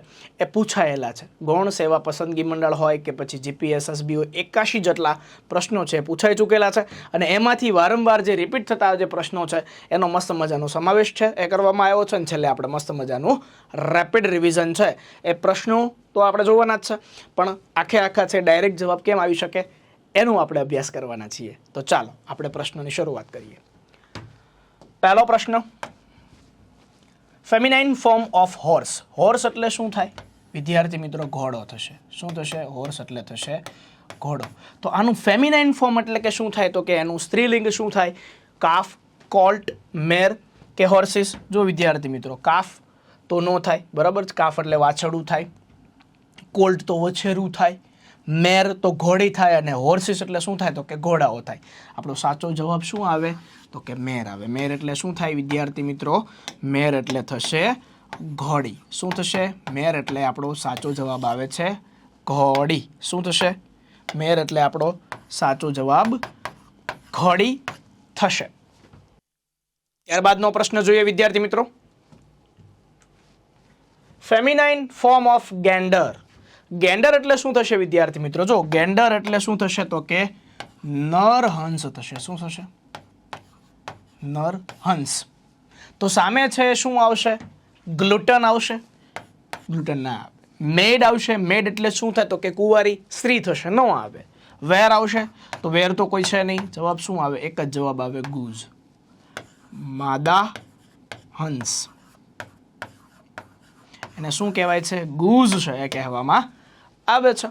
એ પૂછાયેલા છે. ગૌણ સેવા પસંદગી મંડળ હોય કે પછી જીપીએસએસબી હોય, 81 જેટલા પ્રશ્નો છે પૂછાઈ ચૂકેલા છે અને એમાંથી વારંવાર જે રિપીટ થતા જે પ્રશ્નો છે એનો મસ્ત મજાનો સમાવેશ છે એ કરવામાં આવ્યો છે અને છેલ્લે આપણે મસ્ત મજાનું રેપિડ રિવિઝન છે. એ પ્રશ્નો તો આપણે જોવાના જ છે, પણ આખા છે ડાયરેક્ટ જવાબ કેમ આવી શકે એનો આપણે અભ્યાસ કરવાના છીએ. તો ચાલો આપણે પ્રશ્નોની શરૂઆત કરીએ. પહેલો પ્રશ્ન, feminine form of horse. Horse એટલે શું થાય વિદ્યાર્થી મિત્રો? ઘોડો થશે. શું થશે? હોર્સ એટલે થશે ઘોડો. તો આનું ફેમિનાઇન ફોર્મ એટલે કે શું થાય? તો કે એનું સ્ત્રીલિંગ શું થાય? કાફ, કોલ્ટ, મેર કે હોર્સિસ? જો વિદ્યાર્થી મિત્રો, કાફ તો નો થાય, બરાબર. કાફ એટલે વાછરડું થાય, કોલ્ટ તો વછેરું થાય, મેર તો ઘોડી થાય અને હોર્સિસ એટલે શું થાય? તો કે ઘોડાઓ થાય. આપણો સાચો જવાબ શું આવે? તો કે મેર આવે. મેર એટલે શું થાય વિદ્યાર્થી મિત્રો? મેર એટલે થશે ઘોડી. શું થશે? મેર એટલે આપણો સાચો જવાબ આવે છે ઘોડી. શું થશે? મેર એટલે આપણો સાચો જવાબ ઘોડી થશે. ત્યારબાદનો પ્રશ્ન જોઈએ વિદ્યાર્થી મિત્રો. Feminine form of gender. Gender એટલે શું થશે વિદ્યાર્થી મિત્રો? જો ગેન્ડર એટલે શું થશે? તો કે નર હંસ થશે. શું થશે? નર હંસ. તો સામે છે શું આવશે? ગ્લુટન આવશે? ગ્લુટન ના આવે. મેડ આવશે. મેડ એટલે શું થાય? તો કે કુંવારી સ્ત્રી થશે, ન આવે. વેર આવશે? તો વેર તો કોઈ છે નહીં. જવાબ શું આવે? એક જ જવાબ આવે, ગૂઝ. માદા હંસ એને શું કહેવાય છે? ગૂઝ છે એ કહેવામાં આવે છે.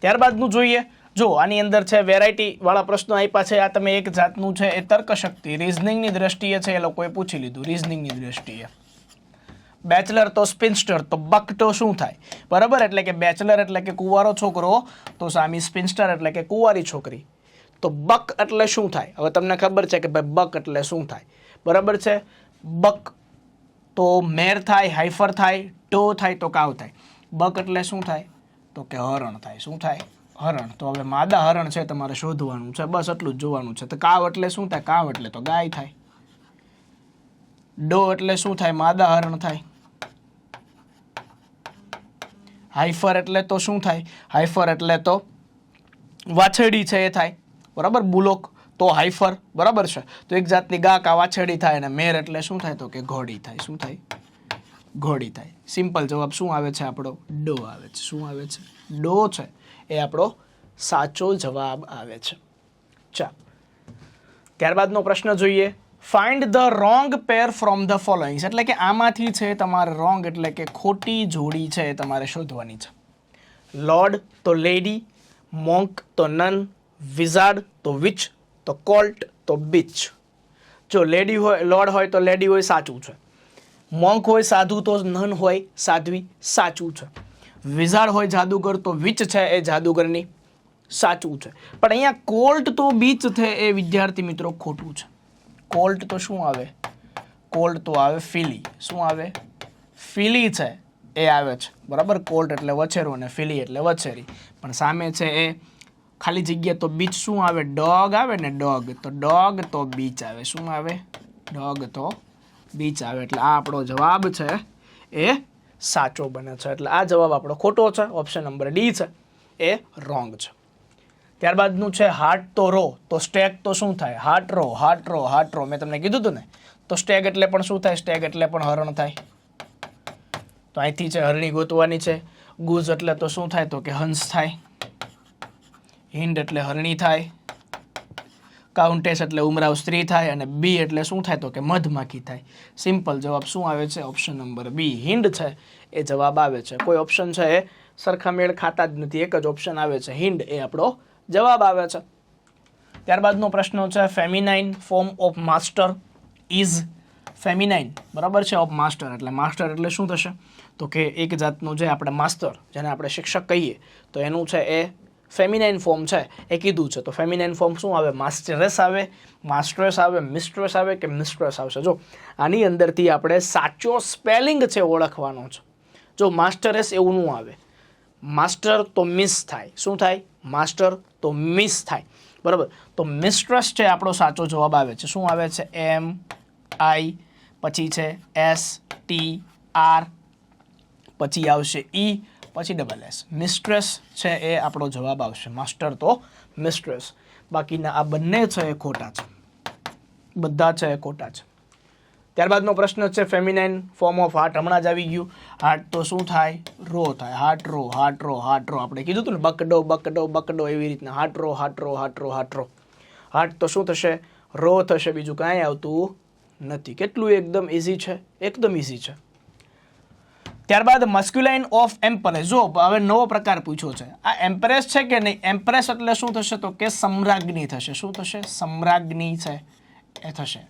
ત્યારબાદનું જોઈએ. જો આની અંદર છે વેરાયટી વાળા પ્રશ્નો આપ્યા છે. આ તમે એક જાતનું છે એ તર્કશક્તિ રીઝનિંગની દ્રષ્ટિએ છે એ લોકોએ પૂછી લીધું. રીઝનિંગની દ્રષ્ટિએ બેચલર તો સ્પિન્સ્ટર, તો બક તો શું થાય? બરાબર. એટલે કે બેચલર એટલે કે કુંવારો છોકરો, તો સામી સ્પિન્સ્ટર એટલે કે કુંવારી છોકરી. તો બક એટલે શું થાય? હવે તમને ખબર છે કે ભાઈ બક એટલે શું થાય, બરાબર છે. બક તો મેર થાય, હાઈફર થાય, ટો થાય, તો કાવ થાય. બક એટલે શું થાય? તો કે હરણ થાય. શું થાય? હરણ. તો હવે માદા હરણ છે તમારે શોધવાનું છે, બસ એટલું જ જોવાનું છે. તો કાવ એટલે શું થાય? કાવ એટલે તો ગાય થાય. ડો એટલે શું થાય? માદા હરણ થાય. હાઈફર એટલે તો શું થાય? હાઈફર એટલે તો વાછરડી છે એ થાય, બરાબર. બુલોક તો હાઈફર, બરાબર છે. તો એક જાતની ગા કા વાછરડી થાય. અને મેર એટલે શું થાય? તો કે ઘોડી થાય. શું થાય? ઘોડી થાય. સિમ્પલ જવાબ શું આવે છે આપણો? ડો આવે છે. શું આવે છે? ડો છે એ આપણો સાચો જવાબ આવે છે. ચાલો ત્યારબાદનો પ્રશ્ન જોઈએ. Find the wrong pair from the followings. એટલે કે આમાંથી છે તમારે રોંગ એટલે કે ખોટી જોડી છે એ તમારે શોધવાની છે. લોર્ડ તો લેડી, મોન્ક તો નન, વિઝાર્ડ તો વિચ, તો કોલ્ટ તો બીચ. જો લેડી હોય, લોર્ડ હોય તો લેડી હોય, સાચું છે. મોન્ક હોય સાધુ તો નન હોય સાધ્વી, સાચું છે. વિઝાર્ડ હોય જાદુગર તો વિચ છે એ જાદુગરની, સાચું છે. પણ અહીંયા કોલ્ટ તો બીચ છે એ વિદ્યાર્થી મિત્રો ખોટું છે. કોલ્ટ તો શું આવે? કોલ્ટ તો આવે ફિલી. શું આવે? ફિલી છે એ આવે છે, બરાબર. કોલ્ટ એટલે વછેરું અને ફિલી એટલે વછેરી. પણ સામે છે એ ખાલી જગ્યા તો બીચ શું આવે? ડોગ આવે ને, ડોગ. તો ડોગ તો બીચ આવે. શું આવે? ડોગ તો બીચ આવે. એટલે આ આપણો જવાબ છે એ સાચો બને છે. એટલે આ જવાબ આપણો ખોટો છે. ઓપ્શન નંબર ડી છે એ રોંગ છે. ત્યારબાદનું છે હાર્ટ તો રો, તો સ્ટેગ તો શું થાય? Hart roe, hart roe, hart roe. મેં તમને કીધું હતું ને. તો સ્ટેગ એટલે પણ શું થાય? સ્ટેગ એટલે પણ હરણ થાય. તો અહીંથી છે હરણી ગોતવાની છે. ગુઝ એટલે તો શું થાય? તો કે હંસ થાય. હિન્ડ એટલે હરણી થાય. કાઉન્ટેસ એટલે ઉમરાવ સ્ત્રી થાય. અને બી એટલે શું થાય? તો કે મધમાખી થાય. સિમ્પલ જવાબ શું આવે છે? ઓપ્શન નંબર બી હિન્ડ છે એ જવાબ આવે છે. કોઈ ઓપ્શન છે એ સરખા મેળ ખાતા જ નથી. એક જ ઓપ્શન આવે છે હિન્ડ એ આપણો જવાબ આવે છે. ત્યારબાદનો પ્રશ્ન છે feminine form of master is feminine, બરાબર છે, ઓફ માસ્ટર. એટલે માસ્ટર એટલે શું થશે? તો કે એક જાતનું જે આપણે માસ્ટર જેને આપણે શિક્ષક કહીએ તો એનું છે એ ફેમિનાઇન ફોર્મ છે એ કીધું છે. તો ફેમિનાઇન ફોર્મ શું આવે? માસ્ટરેસ આવે, માસ્ટ્રેસ આવે, મિસ્ટ્રેસ આવે કે મિસ્ટ્રેસ આવશે. જો આની અંદરથી આપણે સાચો સ્પેલિંગ છે ઓળખવાનો છે. જો માસ્ટરેસ એવું ન આવે, માસ્ટર તો મિસ થાય. શું થાય? માસ્ટર તો મિસ થાય. બરાબર. તો મિસ્ટ્રેસ છે આપણો સાચો જવાબ આવે છે. શું આવે છે? MI, પછી છે STR, પછી આવશે E, પછી SS. મિસ્ટ્રેસ છે એ આપણો જવાબ આવશે. માસ્ટર તો મિસ્ટ્રેસ. બાકીના આ બંને છે એ ખોટા છે. બધા છે એ ખોટા છે. ત્યારબાદનો પ્રશ્ન છે ફેમિનાઇન ફોર્મ ઓફ હાર્ટ. હમણાં જ આવી ગયું. હાર્ટ તો શું થાય? રો થાય. Hart roe, hart roe, hart roe. આપણે કીધું હતું ને, બકડો બકડો બકડો, એવી રીતના hart roe, hart roe, hart roe, hart roe. Hart તો શું થશે? રો થશે. બીજું કાંઈ આવતું નથી. કેટલું એકદમ ઇઝી છે, એકદમ ઇઝી છે. ત્યારબાદ મસ્ક્યુલાઇન ઓફ એમ્પ્રેસ. જો હવે નવો પ્રકાર પૂછ્યો છે. આ એમ્પ્રેસ છે કે નહીં? એમ્પ્રેસ એટલે શું થશે? તો કે સમ્રાજ્ઞી થશે. શું થશે? સમ્રાજ્ઞી છે એ થશે.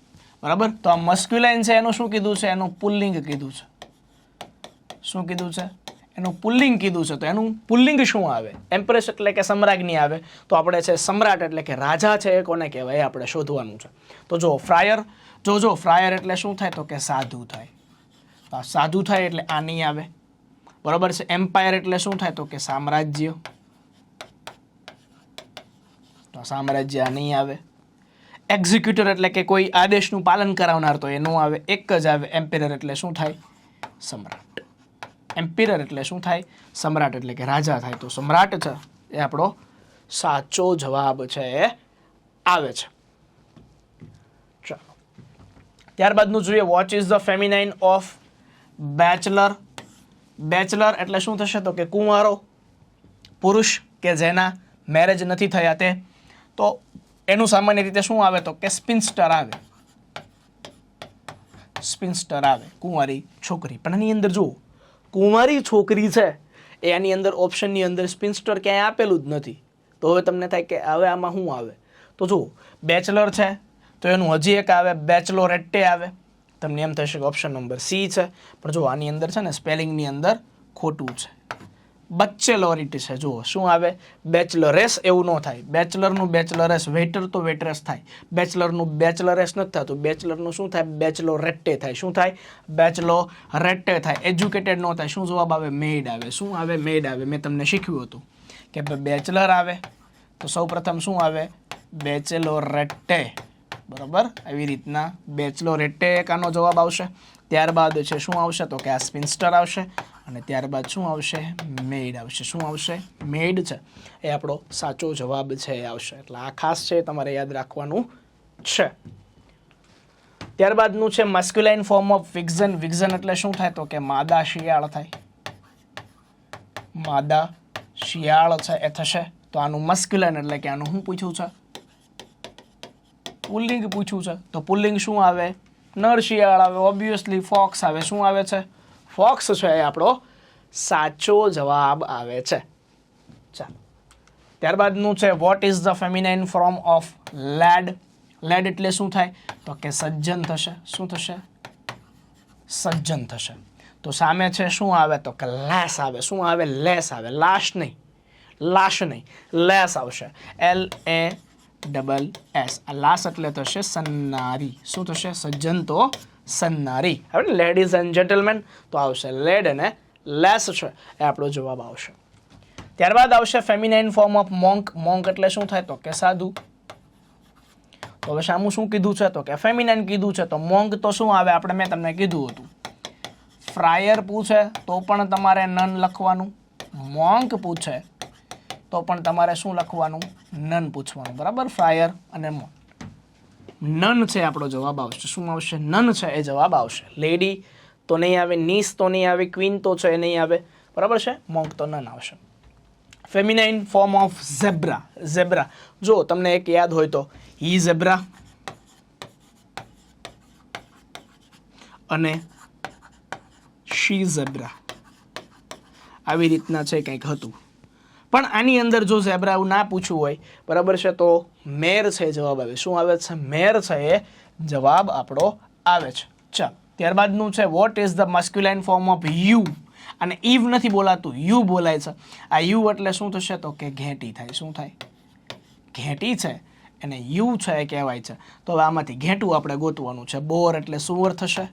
બરાબર. તો આ મસ્ક્યુલાઇન છે એનું શું કીધું છે? એનું પુલ્લિંગ કીધું છે. શું કીધું છે? એનું પુલ્લિંગ કીધું છે. તો એનું પુલ્લિંગ શું આવે? એમ્પ્રેસ એટલે કે સમ્રાજ્ઞી આવે. તો આપણે છે સમ્રાટ એટલે કે રાજા છે એ કોને કહેવાય એ આપણે શોધવાનું છે. તો જો ફ્રાયર, જો ફ્રાયર એટલે શું થાય? તો કે સાધુ થાય. સાધુ થાય એટલે આ નહીં આવે. બરાબર છે. એમ્પાયર એટલે શું થાય? તો કે સામ્રાજ્ય. તો સામ્રાજ્ય આ નહીં આવે. એક્ઝિક્યુટર એટલે કે કોઈ આદેશનું પાલન કરાવનાર, તો એ ન આવે. એક જ આવે. એમ્પિરર એટલે શું થાય? સમ્રાટ. એમ્પિરર એટલે શું થાય? સમ્રાટ એટલે કે રાજા થાય. તો સમ્રાટ છે એ આપણો સાચો જવાબ છે એ આવે છે. ચાલો ત્યારબાદનું જોઈએ. Vote is the feminine of bachelor. Bachelor એટલે શું થશે? તો કે કુંવારો, પુરુષ કે જેના મેરેજ નથી થયા તે. તો એનું સામાન્ય રીતે શું આવે? તો કે સ્પિન્સ્ટર આવે. સ્પિન્સ્ટર આવે, કુંવારી છોકરી. પણ એની અંદર જુઓ, કુંવારી છોકરી છે એ આની અંદર ઓપ્શનની અંદર સ્પિન્સ્ટર ક્યાંય આપેલું જ નથી. તો હવે તમને થાય કે હવે આમાં શું આવે? તો જુઓ, બેચલર છે તો એનું હજી એક આવે, બેચલોરેટ્ટે આવે. તમને એમ થશે કે ઓપ્શન નંબર C છે. પણ જો આની અંદર છે ને સ્પેલિંગની અંદર ખોટું છે. બચેલોરિટી છે. જુઓ શું આવે? બેચલરેસ એવું ન થાય. બેચલરનું બેચલરેસ, વેટર તો વેટરેસ થાય. બેચલરનું બેચલરેસ નથી થતું. બેચલરનું શું થાય? બેચલોરેટ્ટે થાય. શું થાય? બેચલોરેટ્ટે થાય. એજ્યુકેટેડ ન થાય. શું જવાબ આવે? મેડ આવે. શું આવે? મેડ આવે. મેં તમને શીખ્યું હતું કે બેચલર આવે તો સૌ પ્રથમ શું આવે? બેચલોરેટ્ટે. બરાબર. આવી રીતના બેચલોરેટ્ટે એક આનો જવાબ આવશે. ત્યારબાદ છે શું આવશે? તો કે આ સ્પિન્સ્ટર આવશે. અને ત્યારબાદ શું આવશે? મેડ આવશે. શું આવશે? મેડ છે એ આપણો સાચો જવાબ છે એ આવશે. એટલે આ ખાસ છે, તમારે યાદ રાખવાનું છે. ત્યારબાદનું છે મસ્ક્યુલાઇન ફોર્મ ઓફ વિક્ઝન. વિક્ઝન એટલે શું થાય? તો કે માદા શિયાળ થાય. માદા શિયાળ છે એ થશે. તો આનું મસ્ક્યુલાઇન એટલે કે આનું શું પૂછ્યું છે? પુલ્લિંગ પૂછ્યું છે. તો પુલ્લિંગ શું આવે? નર શિયાળ આવે. ઓબ્વિયસલી ફોક્સ આવે. શું આવે છે? ફોક્સ છે એ આપણો સાચો જવાબ આવે છે. ચાલો ત્યારબાદનું છે what is the feminine form of lead. Lead એટલે શું થાય? તો કે સજ્જન થશે. શું થશે? સજ્જન થશે. તો સામે છે શું આવે? તો કે લેસ આવે. શું આવે? લેસ આવે. લાશ નહીં, લાશ નહીં, લેસ આવશે. LASS. આ લાશ એટલે થશે સન્નારી. શું થશે? સજ્જન તો સન્નારી. હવે લેડીઝ એન્ડ જેન્ટલમેન તો આવશે લેડ અને લેસ છે એ આપણો જવાબ આવશે. ત્યારબાદ આવશે feminine form of monk. Monk એટલે શું થાય? તો કે સાધુ. તો હવે સામું શું કીધું છે? તો કે ફેમિનાઇન કીધું છે. તો મોન્ક તો શું આવે? આપણે મેં તમને કીધું હતું. ફ્રાયર પૂછે તો પણ તમારે નન લખવાનું. મોન્ક પૂછે તો પણ તમારે શું લખવાનું? નન પૂછવાનું. બરાબર. ફ્રાયર અને મોન્ક. નન છે આપણો જવાબ આવશે. શું આવશે? નન છે એ જવાબ આવશે. લેડી તો નહીં આવે, નીસ તો નહીં આવે, ક્વીન તો છે એ નહીં આવે. બરાબર છે. મોન્ક તો નન આવશે. Feminine form of zebra. Zebra જો તમને એક યાદ હોય તો હી ઝેબ્રા અને શી ઝેબ્રા આવી રીતના છે કંઈક હતું. પણ આની અંદર જો ઝેબ્રા એવું ના પૂછવું હોય, બરાબર છે, તો મેર છે જવાબ આવે. શું આવે છે? મેર છે એ જવાબ આપણો આવે છે. ચાલો ત્યારબાદનું છે what is the masculine form of ewe. અને ઈવ નથી બોલાતું, યુ બોલાય છે. આ યુ એટલે શું થશે તો કે ઘેંટી થાય. શું થાય? ઘેંટી છે એને યુ છે એ કહેવાય છે. તો હવે આમાંથી ઘેંટું આપણે ગોતવાનું છે. બોર એટલે સુવર થશે,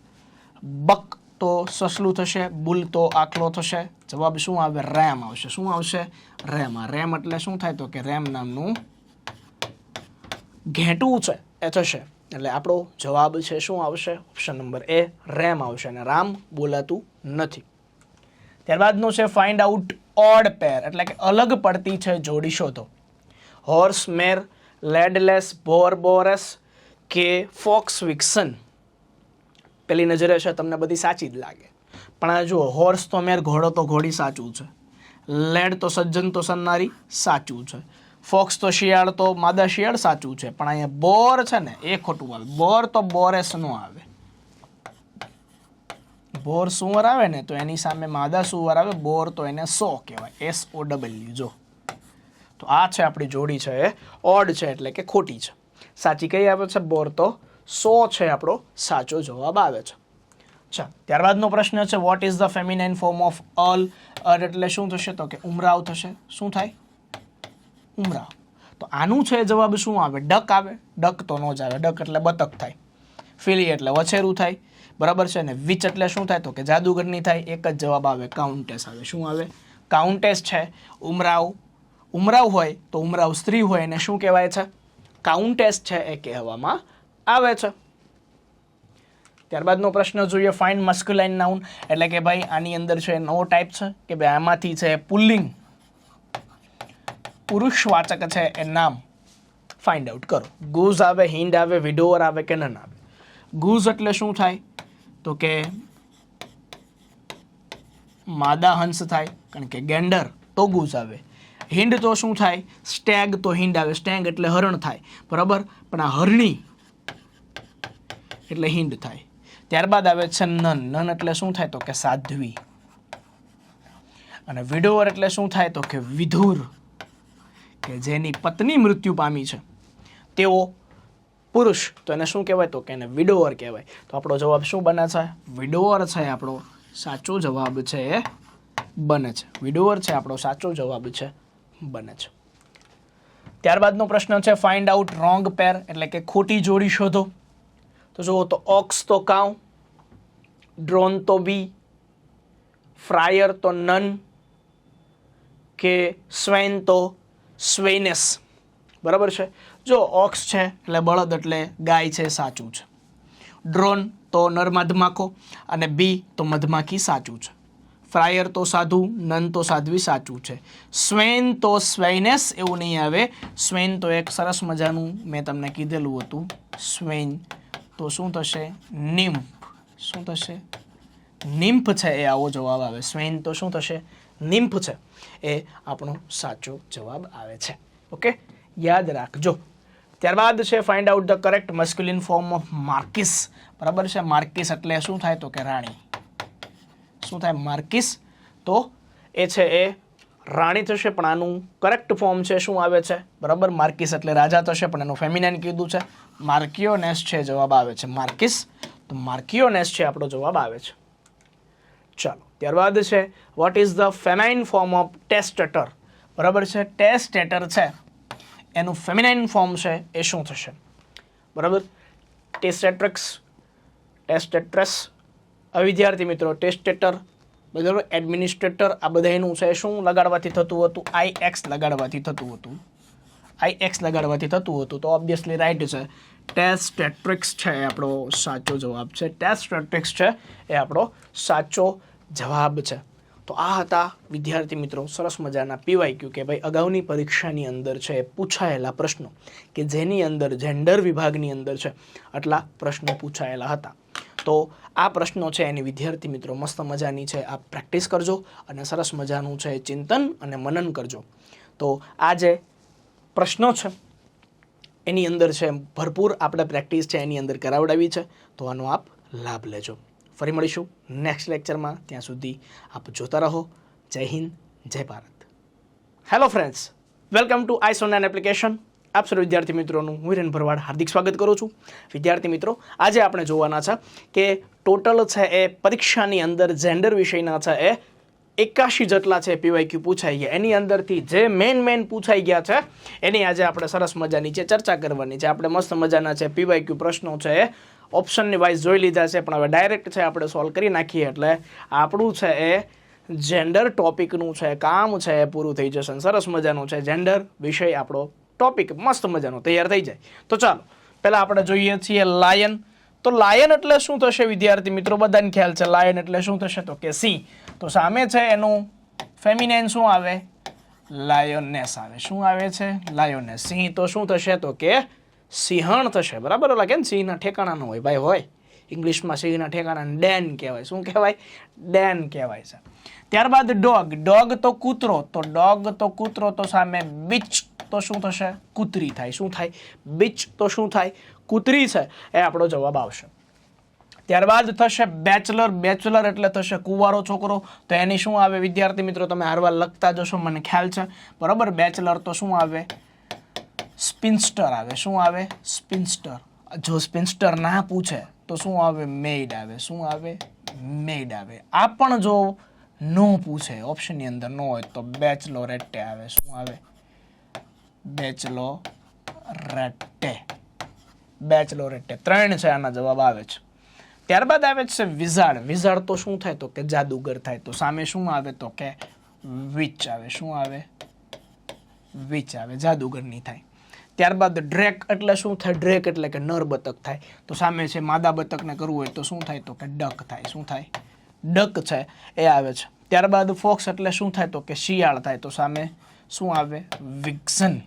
બક તો સસલું થશે, બુલ તો આખલો થશે. જવાબ શું આવે? રેમ આવશે. શું આવશે? રેમ. રેમ એટલે શું થાય તો કે રેમ નામનું ઘેંટું છે એ થશે. એટલે આપણો જવાબ છે શું આવશે? ઓપ્શન નંબર એ રેમ આવશે. અને રામ બોલાતું નથી. ત્યારબાદનું છે ફાઇન્ડ આઉટ ઓડ પેર, એટલે કે અલગ પડતી છે જોડી શોધો. હોર્સ મેર, લેડલેસ, બોર બોરસ કે ફોક્સ વિક્સન. પેલી નજરે છે તમને બધી સાચી જ લાગે, પણ આ જુઓ, હોર્સ તો મેર ઘોડો તો ઘોડી સાચું છે, લેડ તો સજ્જન તો સન્નારી સાચું છે, ફોક્સ તો શિયાળ તો માદા શિયાળ સાચું છે, પણ અહીંયા બોર છે ને એ ખોટું આવે. બોર તો બોરેસ નો આવે. બોર સુવર આવે ને તો એની સામે માદા સુવર આવે. બોર તો એને સો કહેવાય, SOW. જો તો આ છે આપણી જોડી છે એ ઓડ છે એટલે કે ખોટી છે. સાચી કઈ આવે છે? બોર તો 100 છે આપણો સાચો જવાબ આવે છે. ચાલો, ત્યારબાદનો પ્રશ્ન છે what is the feminine form of earl. Earl એટલે શું થશે તો કે ઉમરાવ થશે. શું થાય? ઉમરાવ. તો આનું છે જવાબ શું આવે? ડક આવે. ડક તો નો જ આવે. ડક એટલે બતક થાય. ફિલી એટલે વછેરું થાય. બરાબર છે ને. વિચ એટલે શું થાય તો કે જાદુગરની થાય. એક જ જવાબ આવે, કાઉન્ટેસ આવે. શું આવે? કાઉન્ટેસ છે. ઉમરાવ ઉમરાવ હોય તો ઉમરાવ સ્ત્રી હોય એને શું કહેવાય છે? કાઉન્ટેસ છે એ કહેવામાં આવે છે. ત્યારબાદનો પ્રશ્ન જોઈએ ફાઇન્ડ મસ્ક્યુલાઇન નાઉન, એટલે કે ભાઈ આની અંદર છે નવો ટાઈપ છે કે ભાઈ આમાંથી છે પુલ્લિંગ પુરુષવાચક છે એ નામ ફાઇન્ડ આઉટ કરો. ગુઝ આવે, હિન્ડ આવે, વિડોવર આવે કે નન આવે. ગુઝ એટલે શું થાય તો કે માદા હંસ થાય, કારણ કે ગેન્ડર તો ગુઝ આવે. હિન્ડ તો શું થાય? સ્ટેગ તો હિન્ડ આવે. સ્ટેગ એટલે હરણ થાય. બરાબર, પણ આ હરણી એટલે હિન્ડ થાય. ત્યારબાદ આવે છે નન. નન એટલે શું થાય તો કે સાધ્વી. અને વિડોવર એટલે શું થાય તો કે વિધુર, કે જેની પત્ની મૃત્યુ પામી છે તેઓ પુરુષ, તો એને શું કહેવાય તો કે એને વિડોવર કહેવાય. તો આપણો જવાબ શું બને છે? વિડોવર છે આપણો સાચો જવાબ છે એ બને છે. વિડોવર છે આપણો સાચો જવાબ છે બને છે. ત્યારબાદનો પ્રશ્ન છે ફાઇન્ડ આઉટ રોંગ પેર, એટલે કે ખોટી જોડી શોધો. તો જુઓ તો ઓક્સ તો કાઉ, ડ્રોન તો બી, ફ્રાયર તો નન, કે સ્વેન તો સ્વેનેસ. બરાબર છે. જો ઓક્સ છે એટલે બળદ એટલે ગાય છે, સાચું છે. ડ્રોન તો નર મધમાખો, અને બી તો મધમાખી, સાચું છે. ફ્રાયર તો સાધુ, નન તો સાધ્વી, સાચું છે. સ્વેન તો સ્વેનેસ એવું નહીં આવે. સ્વેન તો એક સરસ મજાનું મેં તમને કીધેલું હતું. સ્વેન તો શું થશે? નિમ્ફ. શું થશે? નિમ્ફ છે એ આવો જવાબ આવે. સ્વેન તો શું થશે? નિમ્ફ છે એ આપણો સાચો જવાબ આવે છે. ઓકે, યાદ રાખજો. ત્યારબાદ છે find out the correct masculine form of marquis. બરાબર છે. માર્કિસ એટલે શું થાય તો કે રાણી. શું થાય? માર્કિસ તો એ છે એ રાણી થશે, પણ આનું કરેક્ટ ફોર્મ છે શું આવે છે? બરાબર, માર્કિસ એટલે રાજા થશે, પણ એનું ફેમિનાઇન કીધું છે માર્કિયોનેસ છે જવાબ આવે છે. માર્કિસ તો માર્કિયોનેસ છે આપણો જવાબ આવે છે. ચાલો, ત્યારબાદ છે what is the feminine form of testator. બરાબર છે. ટેસ્ટેટર છે એનું ફેમિનાઇન ફોર્મ છે એ શું થશે? બરાબર, ટેસ્ટેટ્રિક્સ, ટેસ્ટેટ્રેસ. વિદ્યાર્થી મિત્રો, ટેસ્ટેટર, બરાબર, એડમિનિસ્ટ્રેટર, આ બધાનું છે શું લગાડવાથી થતું હતું? IX લગાડવાથી થતું હતું. IX લગાડવાથી થતું હતું. તો ઓબ્વિયસલી રાઈટ છે. ટેસ્ટેટ્રિક્સ છે એ આપણો સાચો જવાબ છે. ટેસ્ટેટ્રિક્સ છે એ આપણો સાચો જવાબ છે. તો આ હતા વિદ્યાર્થી મિત્રો સરસ મજાના PYQ, કે ભાઈ અગાઉની પરીક્ષાની અંદર છે એ પૂછાયેલા પ્રશ્નો, કે જેની અંદર જેન્ડર વિભાગની અંદર છે આટલા પ્રશ્નો પૂછાયેલા હતા. તો આ પ્રશ્નો છે એની વિદ્યાર્થી મિત્રો મસ્ત મજાની છે આપ પ્રેક્ટિસ કરજો, અને સરસ મજાનું છે ચિંતન અને મનન કરજો. તો આ જે પ્રશ્નો છે એની અંદર છે ભરપૂર આપણે પ્રેક્ટિસ છે એની અંદર કરાવડાવી છે. તો આનો આપ લાભ લેજો. ફરી મળીશું નેક્સ્ટ લેક્ચરમાં. ત્યાં સુધી આપ જોતા રહો. Jai Hind, Jai Bharat. Hello friends, welcome to Ison application. આપ સર્વ વિદ્યાર્થી મિત્રોનું હું હિરેન ભરવાડ હાર્દિક સ્વાગત કરું છું. વિદ્યાર્થી મિત્રો, આજે આપણે જોવાના છે કે ટોટલ છે એ પરીક્ષાની અંદર જેન્ડર વિષયના છે એ 81 જેટલા છે PYQ પૂછાઈ ગયા. એની અંદરથી જે મેન પૂછાઈ ગયા છે એની આજે આપણે સરસ મજાની છે ચર્ચા કરવાની છે. આપણે મસ્ત મજાના છે PYQ પ્રશ્નો છે એ ઓપ્શનની વાઇઝ જોઈ લીધા છે, પણ હવે ડાયરેક્ટ છે આપણે સોલ્વ કરી નાખીએ એટલે આપણું છે એ જેન્ડર ટોપિકનું છે કામ છે એ પૂરું થઈ જશે. સરસ મજાનું છે જેન્ડર વિષય આપણો ટોપિક મસ્ત મજાનો તૈયાર થઈ જાય. તો ચાલો પહેલાં આપણે જોઈએ છીએ લાયન. તો લાયન એટલે શું થશે વિદ્યાર્થી મિત્રો? બધાને ખ્યાલ છે લાયન એટલે શું થશે તો કે સિંહ. તો સામે છે એનું ફેમિનાઇન શું આવે? લાયોનેસ આવે. શું આવે છે? લાયોનેસ. સિંહ તો શું થશે તો કે સિંહણ થશે. બરાબર? ઓલા કેમ સિંહના ઠેકાણા ન હોય ભાઈ? હોય ઇંગ્લિશમાં સિંહના ઠેકાણા ડેન કહેવાય. શું કહેવાય? ડેન કહેવાય છે. ત્યારબાદ ડોગ. ડોગ તો કૂતરો. તો ડોગ તો કૂતરો તો સામે બીચ તો શું થશે? કૂતરી થાય. શું થાય? બીચ તો શું થાય? કૂતરી છે એ આપણો જવાબ આવશે. ત્યારબાદ થશે બેચલર. બેચલર એટલે થશે કુંવારો છોકરો. તો એની શું આવે વિદ્યાર્થી મિત્રો? તમે હારવાર લખતા જશો મને ખ્યાલ છે. બરાબર? બેચલર તો શું આવે? સ્પિન્સ્ટર આવે. શું આવે? સ્પિન્સ્ટર. જો સ્પિન્સ્ટર ના પૂછે તો શું આવે? મેઇડ આવે. શું આવે? મેઇડ આવે. આ પણ જો નો પૂછે ઓપ્શનની અંદર નો હોય તો બેચલોરેટે આવે. શું આવે? બેચલોરેટે. બેચલોરેટે. 3 છે આના જવાબ આવે છે. ત્યારબાદ આવે છે વિઝાર્ડ. વિઝાર્ડ તો શું થાય તો કે જાદુગર થાય. તો સામે શું આવે તો કે વિચ આવે. શું આવે? વિચ આવે. જાદુગરની થાય. ત્યારબાદ ડ્રેક એટલે શું થાય? ડ્રેક એટલે કે નર બતક થાય. તો સામે છે માદા બતકને કરવું હોય તો શું થાય તો કે ડક થાય. શું થાય? ડક છે એ આવે છે. ત્યારબાદ ફોક્સ એટલે શું થાય તો કે શિયાળ થાય. તો સામે શું આવે? વિક્ઝન.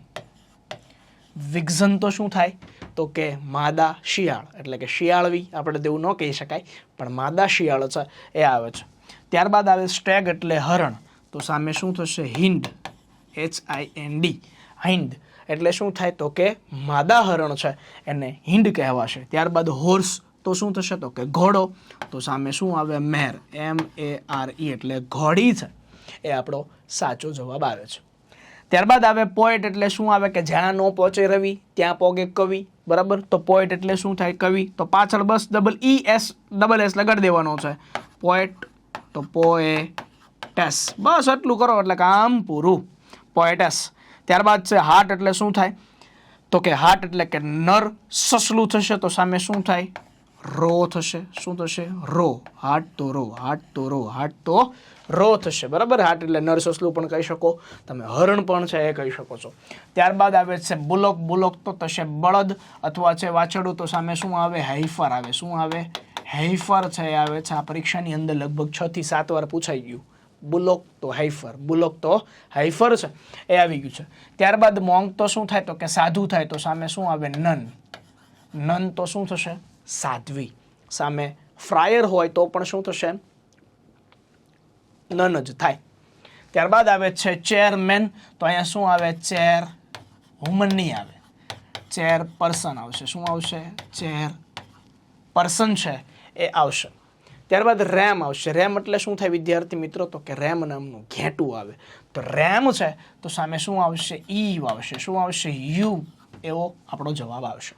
વિક્ઝન તો શું થાય તો કે માદા શિયાળ એટલે કે શિયાળવી. આપણે તેવું ન કહી શકાય પણ માદા શિયાળ છે એ આવે છે. ત્યારબાદ આવે સ્ટેગ એટલે હરણ. તો સામે શું થશે? હિન્ડ. HIND. હિન્દ એટલે શું થાય તો કે માદા હરણ છે એને હિન્ડ કહેવાશે. ત્યારબાદ હોર્સ તો શું થશે તો કે ઘોડો. તો સામે શું આવે? મેર. MARE એટલે ઘોડી છે એ આપણો સાચો જવાબ આવે છે. ત્યારબાદ આવે પોએટ એટલે શું આવે કે જ્યાં નો પહોંચે રવિ ત્યાં પોગે કવિ. બરાબર? તો પોએટ એટલે શું થાય? કવિ. તો પાછળ બસ ES લગાડી દેવાનો છે. પોએટ તો પોએટેસ. બસ આટલું કરો એટલે કામ પૂરું. પોએટેસ. ત્યારબાદ છે હાર્ટ એટલે શું થાય તો કે હાર્ટ એટલે કે નર સસલું થશે. તો સામે શું થાય? રો થશે. શું થશે? રો. હાર્ટ તો રો. હાર્ટ તો રો. હાર્ટ તો રો થશે. બરાબર? હાર્ટ એટલે નર સસલું પણ કહી શકો તમે. હરણ પણ છે એ કહી શકો છો. ત્યારબાદ આવે છે બુલોક. બુલોક તો થશે બળદ અથવા છે વાછરડું. તો સામે શું આવે? હેઇફર આવે. શું આવે? હેઇફર છે એ આવે છે. આ પરીક્ષાની અંદર લગભગ 6 થી 7 વાર પૂછાઈ ગયું. બુલોક તો હેઇફર. બુલોક તો હેઇફર છે એ આવી ગયું છે. ત્યારબાદ મોંગ તો શું થાય તો કે સાધુ થાય. તો સામે શું આવે? નન. નન તો શું થશે? સાધ્વી. સામે ફ્રાયર હોય તો પણ શું થશે? નન જ થાય. ત્યારબાદ આવે છે ચેરમેન. તો અહીંયા શું આવે? ચેર વુમન નહીં આવે. ચેર પર્સન આવશે. શું આવશે? ચેર પર્સન છે એ આવશે. ત્યારબાદ રેમ આવશે. રેમ એટલે શું થાય વિદ્યાર્થી મિત્રો તો કે રેમ નામનું ઘેટું આવે. તો રેમ છે તો સામે શું આવશે? ઈવ આવશે. શું આવશે? યુ એવો આપણો જવાબ આવશે.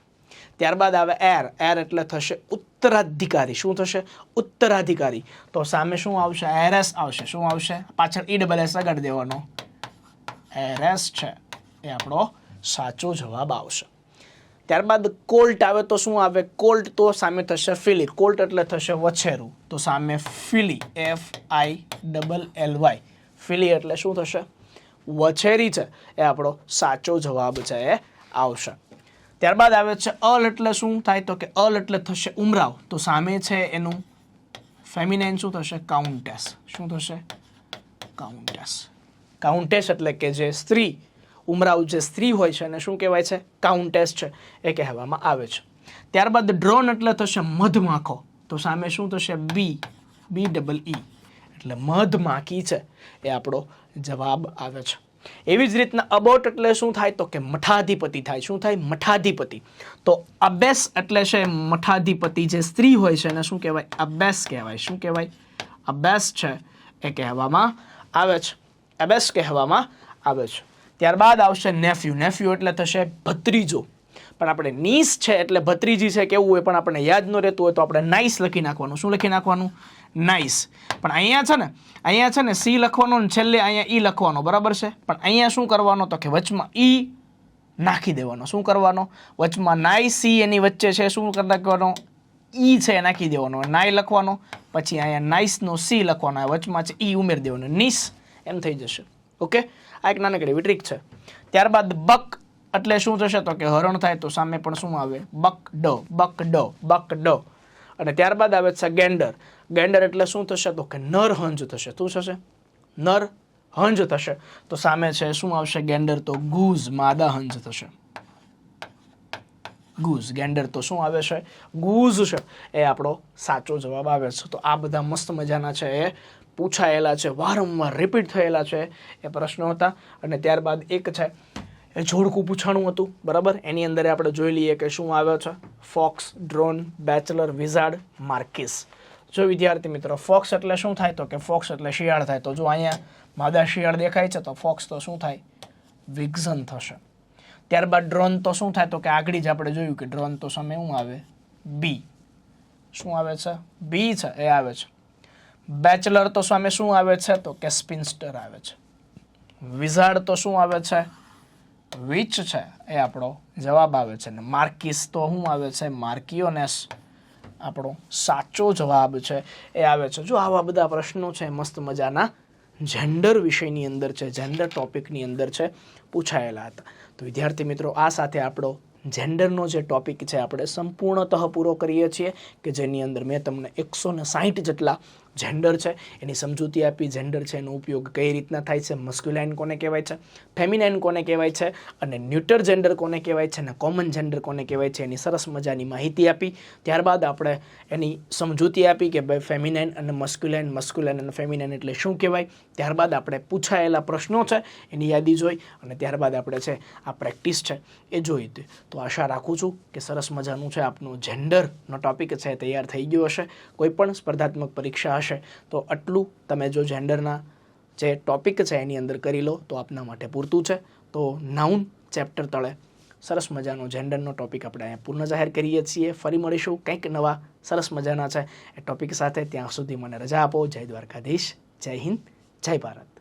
ત્યારબાદ આવે એર. એર એટલે થશે ઉત્તરાધિકારી. શું થશે? ઉત્તરાધિકારી. તો સામે શું આવશે? એરએસ આવશે. શું આવશે? પાછળ ESS લગાડી દેવાનો. એરએસ છે એ આપણો સાચો જવાબ આવશે. ત્યારબાદ કોલ્ટ આવે. તો શું આવે? કોલ્ટ તો સામે થશે ફિલી. કોલ્ટ એટલે થશે વછેરું. તો સામે ફિલી. FILLY. ફિલી એટલે શું થશે? વછેરી છે એ આપણો સાચો જવાબ છે એ આવશે. ત્યારબાદ આવે છે અલ. એટલે શું થાય તો કે અલ એટલે થશે ઉમરાવ. તો સામે છે એનું ફેમિનાઇન શું થશે? કાઉન્ટેસ. શું થશે? કાઉન્ટેસ. કાઉન્ટેસ એટલે કે જે સ્ત્રી ઉમરાવ જે સ્ત્રી હોય છે એને શું કહેવાય છે? કાઉન્ટેસ છે એ કહેવામાં આવે છે. ત્યારબાદ ડ્રોન એટલે થશે મધમાખો. તો સામે શું થશે? BEE એટલે મધમાખી છે એ આપણો જવાબ આવે છે. એવી જ રીતના અબોટ એટલે શું થાય તો કે મઠાધિપતિ થાય. શું થાય? મઠાધિપતિ. તો અબેસ એટલે છે મઠાધિપતિ જે સ્ત્રી હોય છે એને શું કહેવાય? અબેસ કહેવાય. શું કહેવાય? અબેસ છે એ કહેવામાં આવે છે. અબેસ કહેવામાં આવે છે. ત્યારબાદ આવશે નેફ્યુ. નેફ્યુ એટલે થશે ભત્રીજો. પણ આપણે નીસ છે એટલે ભત્રીજી છે કેવું હોય પણ આપણે યાદ ન રહેતું હોય તો આપણે નાઈસ લખી નાખવાનું. શું લખી નાખવાનું? નાઈસ. પણ અહીંયા છે ને સી લખવાનો ને છેલ્લે અહીંયા ઈ લખવાનો, બરાબર છે. પણ અહીંયા શું કરવાનો તો કે વચમાં ઈ નાખી દેવાનો. શું કરવાનો? વચમાં નાઈ સી એની વચ્ચે છે, શું કરી નાખવાનો? ઈ છે નાખી દેવાનો. નાઈ લખવાનો, પછી અહીંયા નાઈસનો સી લખવાનો, વચમાં છે ઈ ઉમેરી દેવાનો, નીસ એમ થઈ જશે. ઓકે, આ એક નાનકડી એવી ટ્રીક છે. ત્યારબાદ બક એટલે શું થશે તો કે હરણ થાય તો સામે પણ શું આવે? બકડો, બકડો, બકડો. અને ત્યારબાદ આવે છે ગેંડર. ગેંડર એટલે શું થશે તો કે નરહંજ થશે. શું થશે? નરહંજ થશે. તો સામે છે શું આવશે? ગેંડર તો ગૂઝ, માદા હંજ થશે. ગૂઝ. ગેંડર તો શું આવે છે? ગૂઝ છે. એ આપણો સાચો જવાબ આવે છે. તો આ બધા મસ્ત મજાના છે એ પૂછાયેલા છે, વારંવાર રિપીટ થયેલા છે એ પ્રશ્નો હતા. અને ત્યારબાદ એક છે એ જોડકું પૂછાણું હતું, બરાબર. એની અંદર આપણે જોઈ લઈએ કે શું આવ્યો છે. Fox, drone, bachelor, wizard, marquis. જો વિદ્યાર્થી મિત્રો, ફોક્સ એટલે શું થાય તો કે ફોક્સ એટલે શિયાળ થાય. તો જો અહીંયા માદા શિયાળ દેખાય છે તો ફોક્સ તો શું થાય? વિગઝન થશે. ત્યારબાદ ડ્રોન તો શું થાય તો કે આગળ જ આપણે જોયું કે ડ્રોન તો સામે શું આવે? બી. શું આવે છે? બી છે એ આવે છે. બેચલર તો સામે શું આવે છે તો કે સ્પિન્સ્ટર આવે છે. વિઝાર્ડ તો શું આવે છે? વિચ છે એ આપણો જવાબ આવે છે. ને માર્કિસ તો શું આવે છે? માર્કિયોનેસ આપણો સાચો જવાબ છે એ આવે છે. જો આવા બધા પ્રશ્નો છે મસ્ત મજાના જેન્ડર વિષયની અંદર છે, જેન્ડર ટોપિકની અંદર છે પૂછાયેલા હતા. તો વિદ્યાર્થી મિત્રો, આ સાથે આપણો જેન્ડરનો જે ટોપિક છે આપણે સંપૂર્ણતઃ પૂરો કરીએ છીએ કે જેની અંદર મેં તમને 160 જેટલા જેન્ડર છે એની સમજૂતી આપી. જેન્ડર છે એનો ઉપયોગ કઈ રીતના થાય છે, મસ્ક્યુલાઇન કોને કહેવાય છે, ફેમિનાઇન કોને કહેવાય છે, અને ન્યુટર જેન્ડર કોને કહેવાય છે, અને કોમન જેન્ડર કોને કહેવાય છે, એની સરસ મજાની માહિતી આપી. ત્યારબાદ આપણે એની સમજૂતી આપી કે ભાઈ ફેમિનાઇન અને મસ્ક્યુલાઇન, મસ્ક્યુલાઇન અને ફેમિનાઇન એટલે શું કહેવાય. ત્યારબાદ આપણે પૂછાયેલા પ્રશ્નો છે એની યાદી જોઈ અને ત્યારબાદ આપણે છે આ પ્રેક્ટિસ છે એ જોઈ હતી. તો આશા રાખું છું કે સરસ મજાનું છે આપનું જેન્ડરનો ટોપિક છે તૈયાર થઈ ગયો હશે. કોઈ પણ સ્પર્ધાત્મક પરીક્ષા હશે તો આટલું તમે જો જેન્ડરના જે ટોપિક છે એની અંદર કરી લો તો આપના માટે પૂરતું છે. તો નાઉન ચેપ્ટર તળે સરસ મજાનો જેન્ડરનો ટોપિક આપણે અહીંયા પૂર્ણ જાહેર કરીએ છીએ. ફરી મળીશું કંઈક નવા સરસ મજાના છે એ ટોપિક સાથે. ત્યાં સુધી મને રજા આપો. જય દ્વારકાધીશ, જય હિન્દ, જય ભારત.